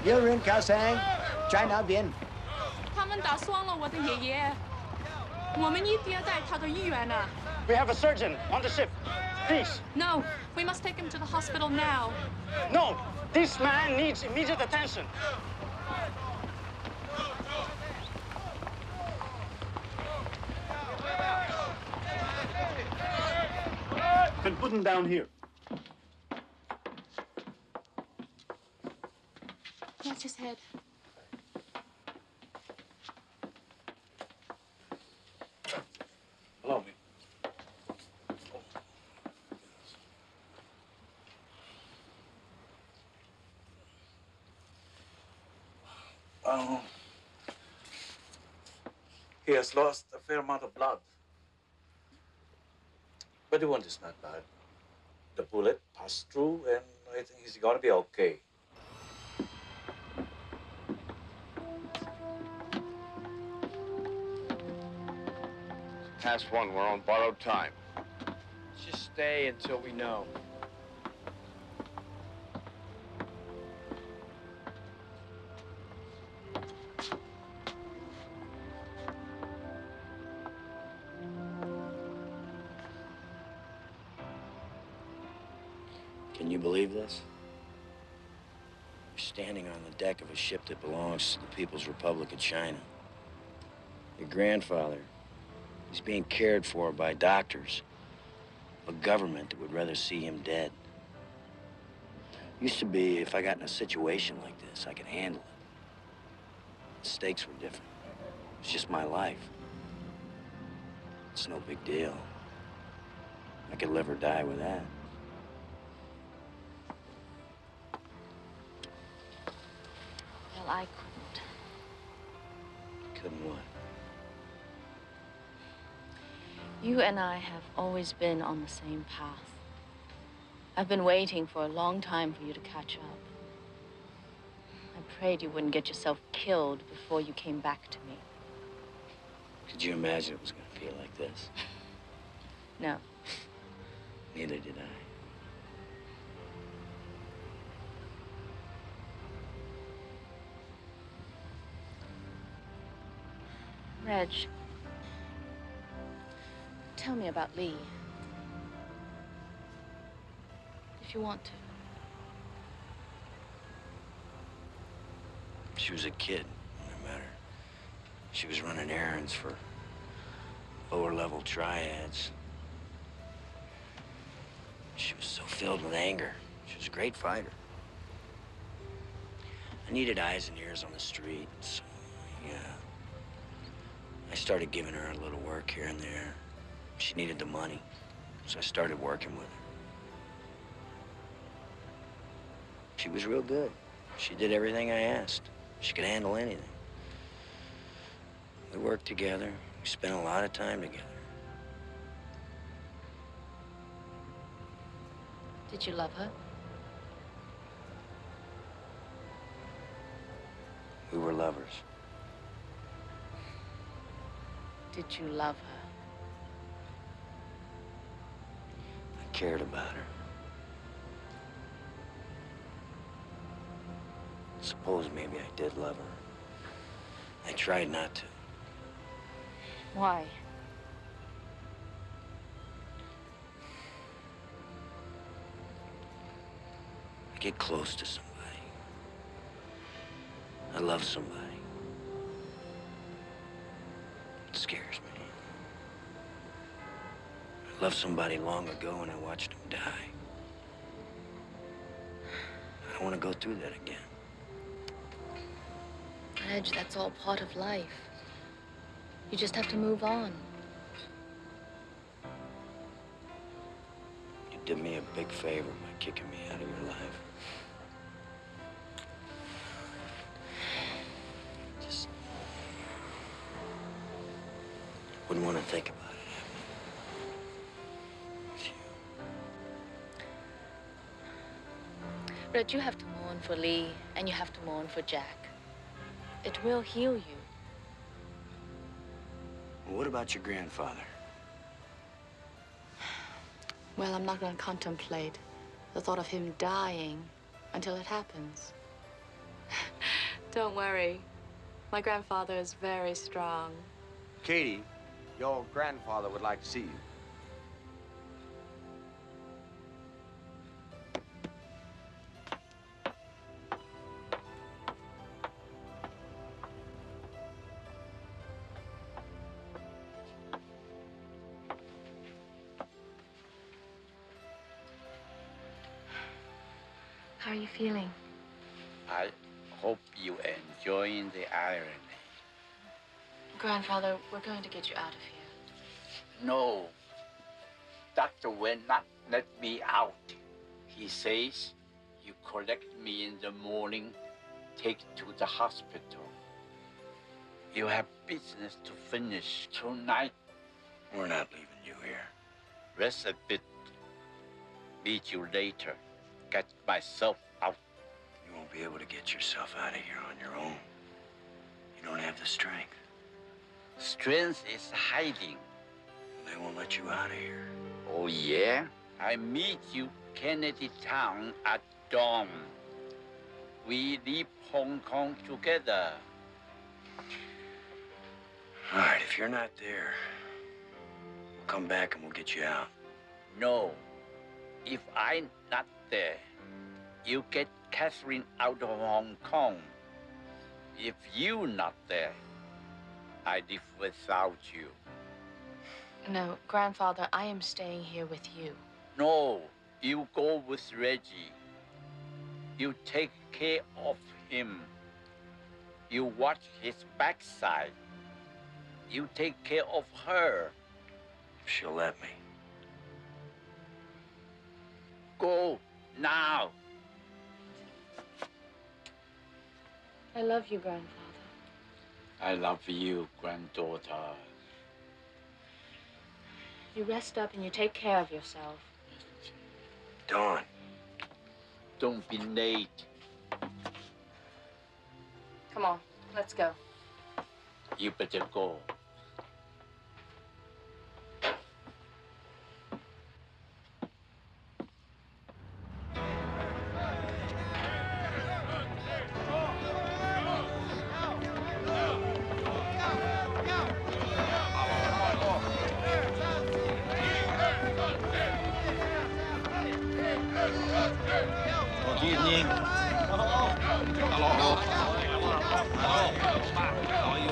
You're in, Kaosang. China bien. 他们打伤了我的爷爷，我们一定要带他到医院啊。 We have a surgeon on the ship. Please. No, we must take him to the hospital now. No, this man needs immediate attention. Then put him down here. That's his head. Allow me. He has lost a fair amount of blood. But the wound is not bad. The bullet passed through, and I think he's gonna be okay. Task 1, we're on borrowed time. Just stay until we know. Can you believe this? You're standing on the deck of a ship that belongs to the People's Republic of China. Your grandfather, he's being cared for by doctors of a government that would rather see him dead. Used to be, if I got in a situation like this, I could handle it. The stakes were different. It's just my life. It's no big deal. I could live or die with that. Well, I couldn't. Couldn't what? You and I have always been on the same path. I've been waiting for a long time for you to catch up. I prayed you wouldn't get yourself killed before you came back to me. Could you imagine it was going to feel like this? No. Neither did I. Reg, tell me about Lee. If you want to. She was a kid when I met her. She was running errands for lower-level triads. She was so filled with anger. She was a great fighter. I needed eyes and ears on the street, so, yeah. I started giving her a little work here and there. She needed the money, so I started working with her. She was real good. She did everything I asked. She could handle anything. We worked together. We spent a lot of time together. Did you love her? We were lovers. Did you love her? I cared about her. Suppose maybe I did love her. I tried not to. Why? I get close to somebody. I love somebody. It scares me. I loved somebody long ago and I watched him die. don't want to go through that again. Edge, that's all part of life. You just have to move on. You did me a big favor by kicking me out of your life. Just wouldn't want to think about it. Red, you have to mourn for Lee, and you have to mourn for Jack. It will heal you. Well, what about your grandfather? Well, I'm not going to contemplate the thought of him dying until it happens. Don't worry. My grandfather is very strong. Katie, your grandfather would like to see you. How are you feeling? I hope you enjoying the irony. Grandfather, we're going to get you out of here. No, Doctor will not let me out. He says you collect me in the morning, take to the hospital. You have business to finish tonight. We're not leaving you here. Rest a bit. Meet you later. Get myself out. You won't be able to get yourself out of here on your own. You don't have the strength. Strength is hiding. They won't let you out of here. Oh, yeah? I meet you Kennedy Town at dawn. We leave Hong Kong together. All right, if you're not there, we'll come back and we'll get you out. No. If I'm not there, you get Catherine out of Hong Kong. If you're not there, I live without you. No, Grandfather, I am staying here with you. No, you go with Reggie. You take care of him. You watch his backside. You take care of her. If she'll let me. Go now. I love you, Grandfather. I love you, granddaughter. You rest up and you take care of yourself. Dawn. Don't be late. Come on, let's go. You better go. Good evening. Hello. How are you?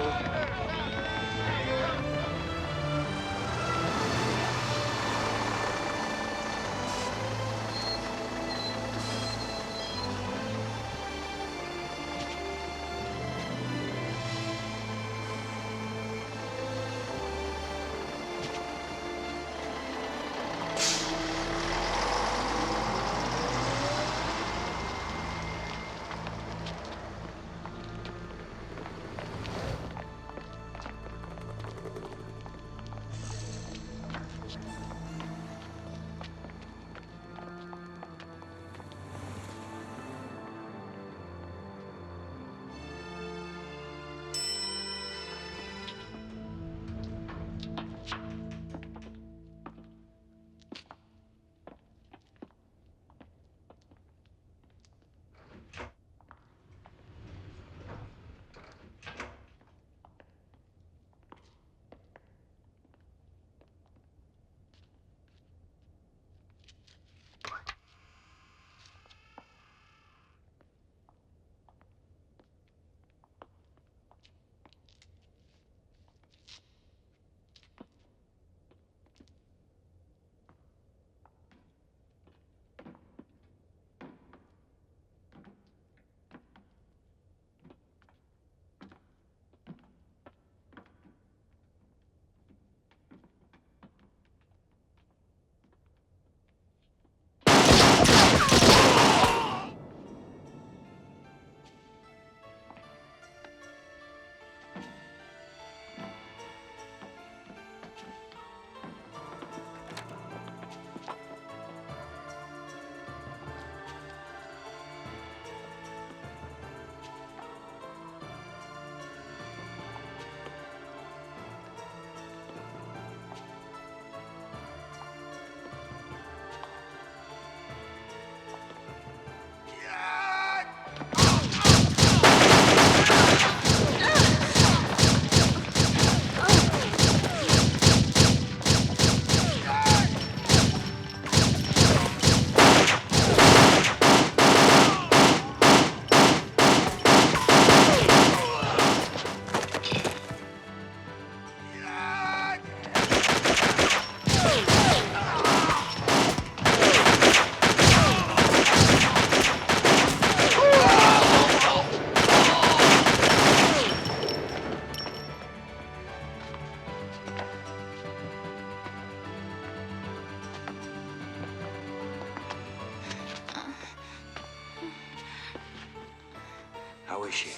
How is she?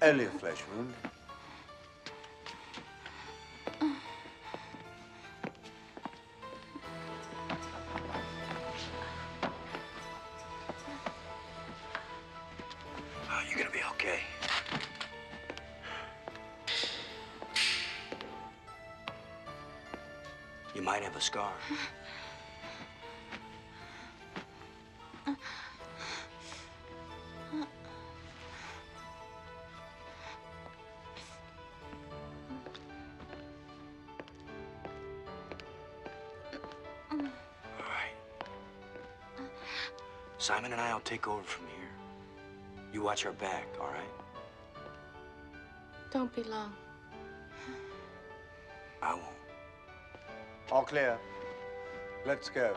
Only a flesh wound. You're gonna be okay. You might have a scar. Simon and I'll take over from here. You watch our back, all right? Don't be long. I won't. All clear. Let's go.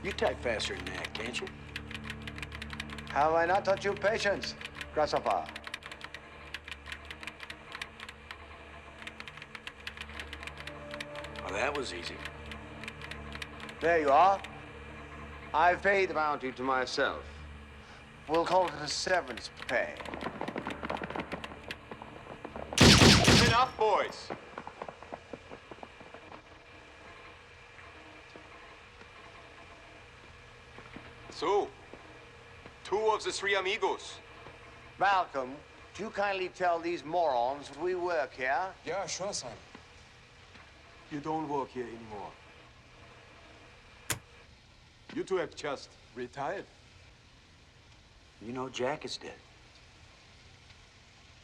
You type faster than that, can't you? Have I not taught you patience, Grasshopper? Well, that was easy. There you are. I've paid the bounty to myself. We'll call it a severance pay. Enough, boys. So, two of the three amigos. Malcolm, do you kindly tell these morons we work here? Yeah, sure, Simon. You don't work here anymore. You two have just retired. You know Jack is dead.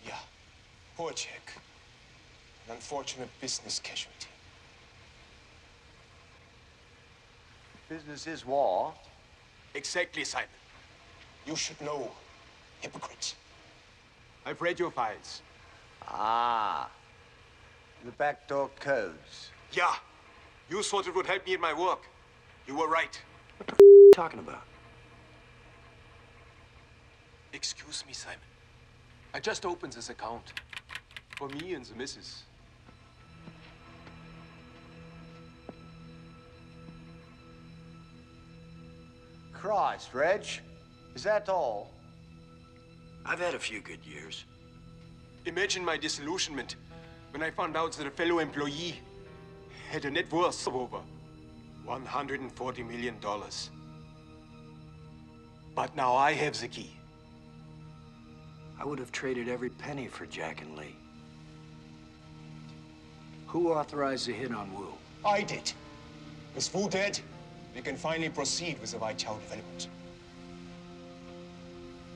Yeah, poor Jack. An unfortunate business casualty. Business is war. Exactly, Simon. You should know, hypocrite. I've read your files. Ah, the backdoor codes. Yeah, you thought it would help me in my work. You were right. What the f*** are you talking about? Excuse me, Simon. I just opened this account. For me and the missus. Christ, Reg. Is that all? I've had a few good years. Imagine my disillusionment when I found out that a fellow employee had a net worth of over $140 million. But now I have the key. I would have traded every penny for Jack and Lee. Who authorized the hit on Wu? I did. With Wu dead, we can finally proceed with the Waichao development.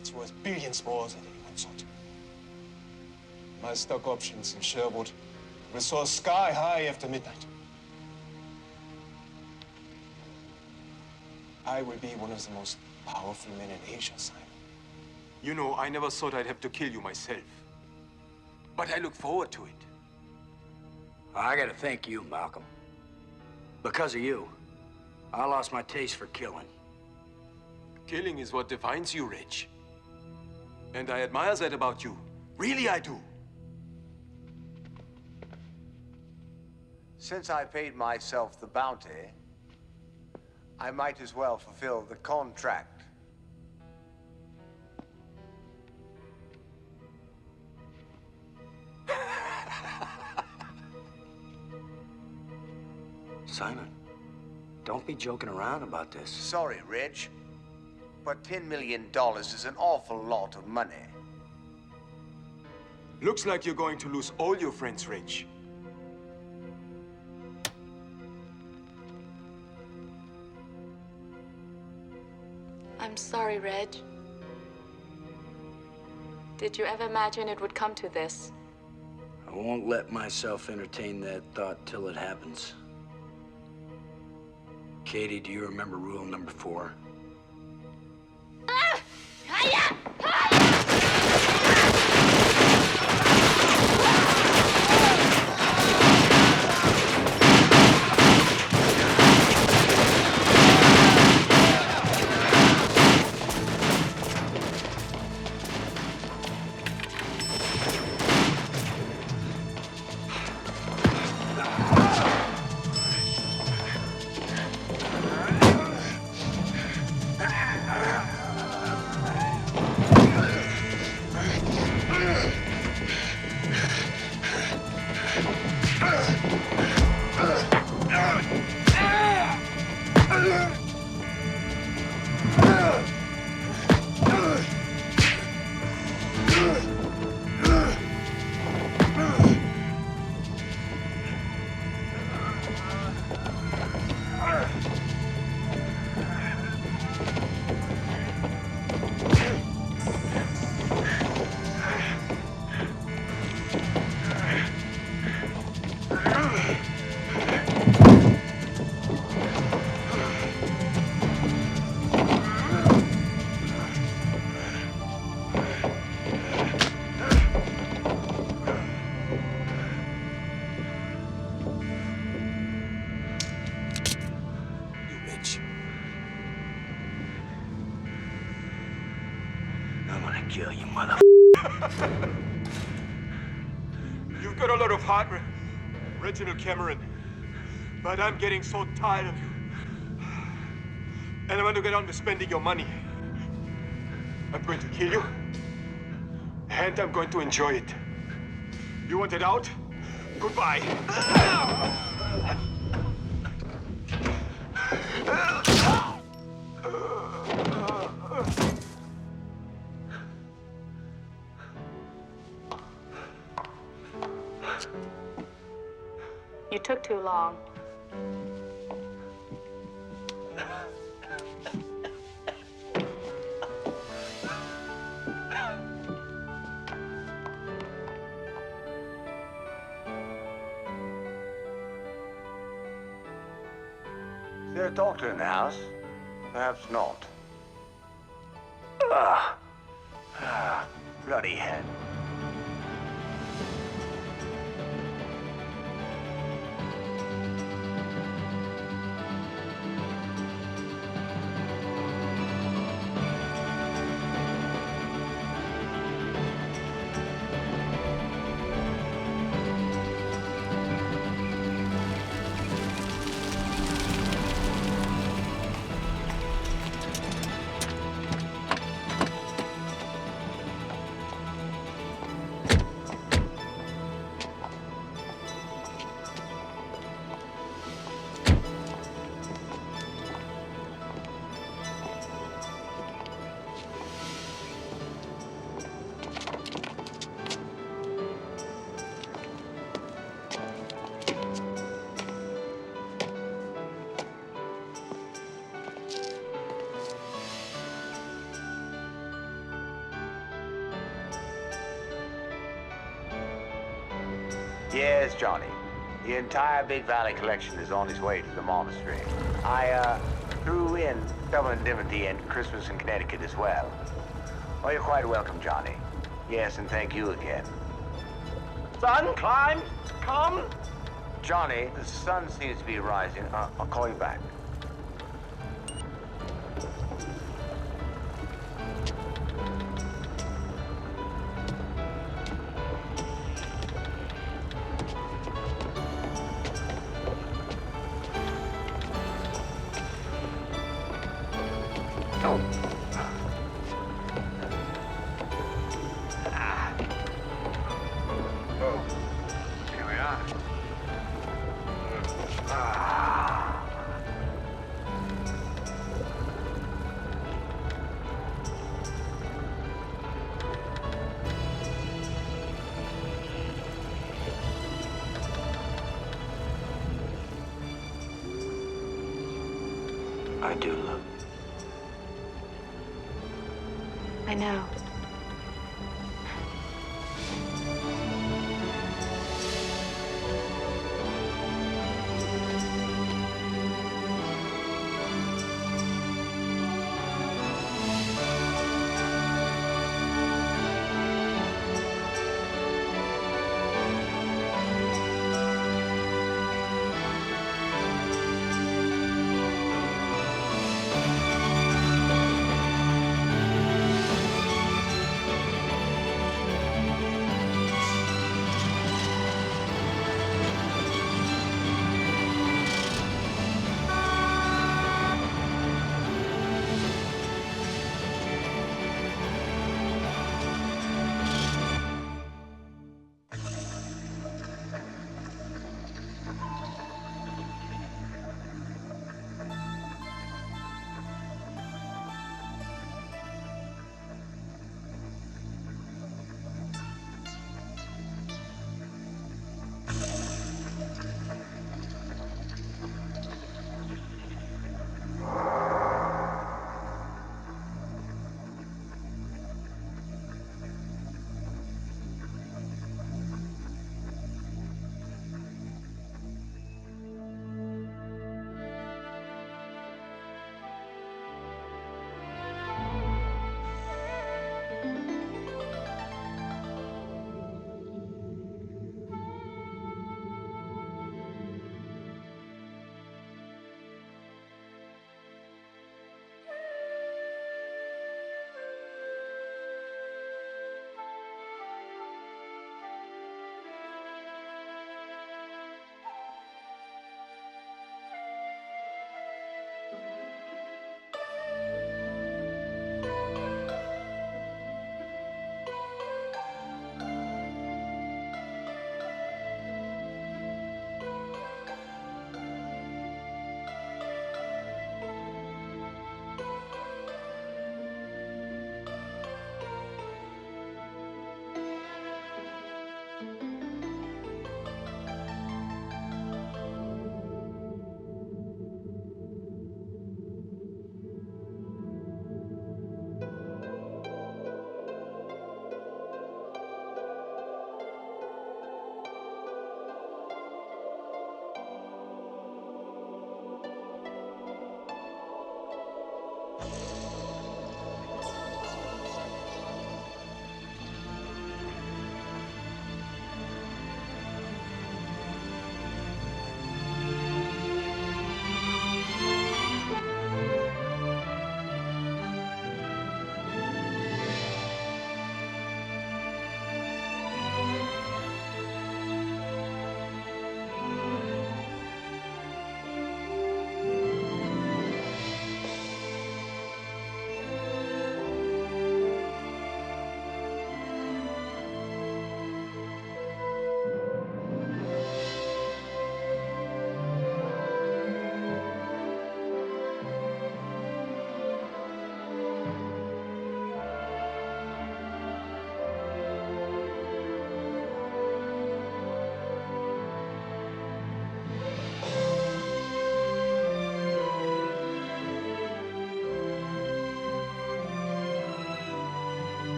It's worth billions more than anyone thought. My stock options in Sherwood will soar sky high after midnight. I will be one of the most powerful men in Asia, Simon. You know, I never thought I'd have to kill you myself. But I look forward to it. I gotta thank you, Malcolm. Because of you, I lost my taste for killing. killing is what defines you, Rich. And I admire that about you. Really, I do. Since I paid myself the bounty, I might as well fulfill the contract. Simon, don't be joking around about this. Sorry, Reg, but $10 million is an awful lot of money. Looks like you're going to lose all your friends, Rich. I'm sorry, Reg. Did you ever imagine it would come to this? I won't let myself entertain that thought till it happens. Katie, do you remember rule number 4? Kill you, mother. You've got a lot of heart, Reginald Cameron. But I'm getting so tired of you. And I want to get on with spending your money. I'm going to kill you. And I'm going to enjoy it. You want it out? Goodbye. You took too long. Is there a doctor in the house? Perhaps not. Bloody head. Yes, Johnny. The entire Big Valley collection is on its way to the monastery. I threw in Double Indemnity and Christmas in Connecticut as well. Oh, you're quite welcome, Johnny. Yes, and thank you again. Sun climbed. Come. Johnny, the sun seems to be rising. I'll call you back. Here we are. I do love. I know.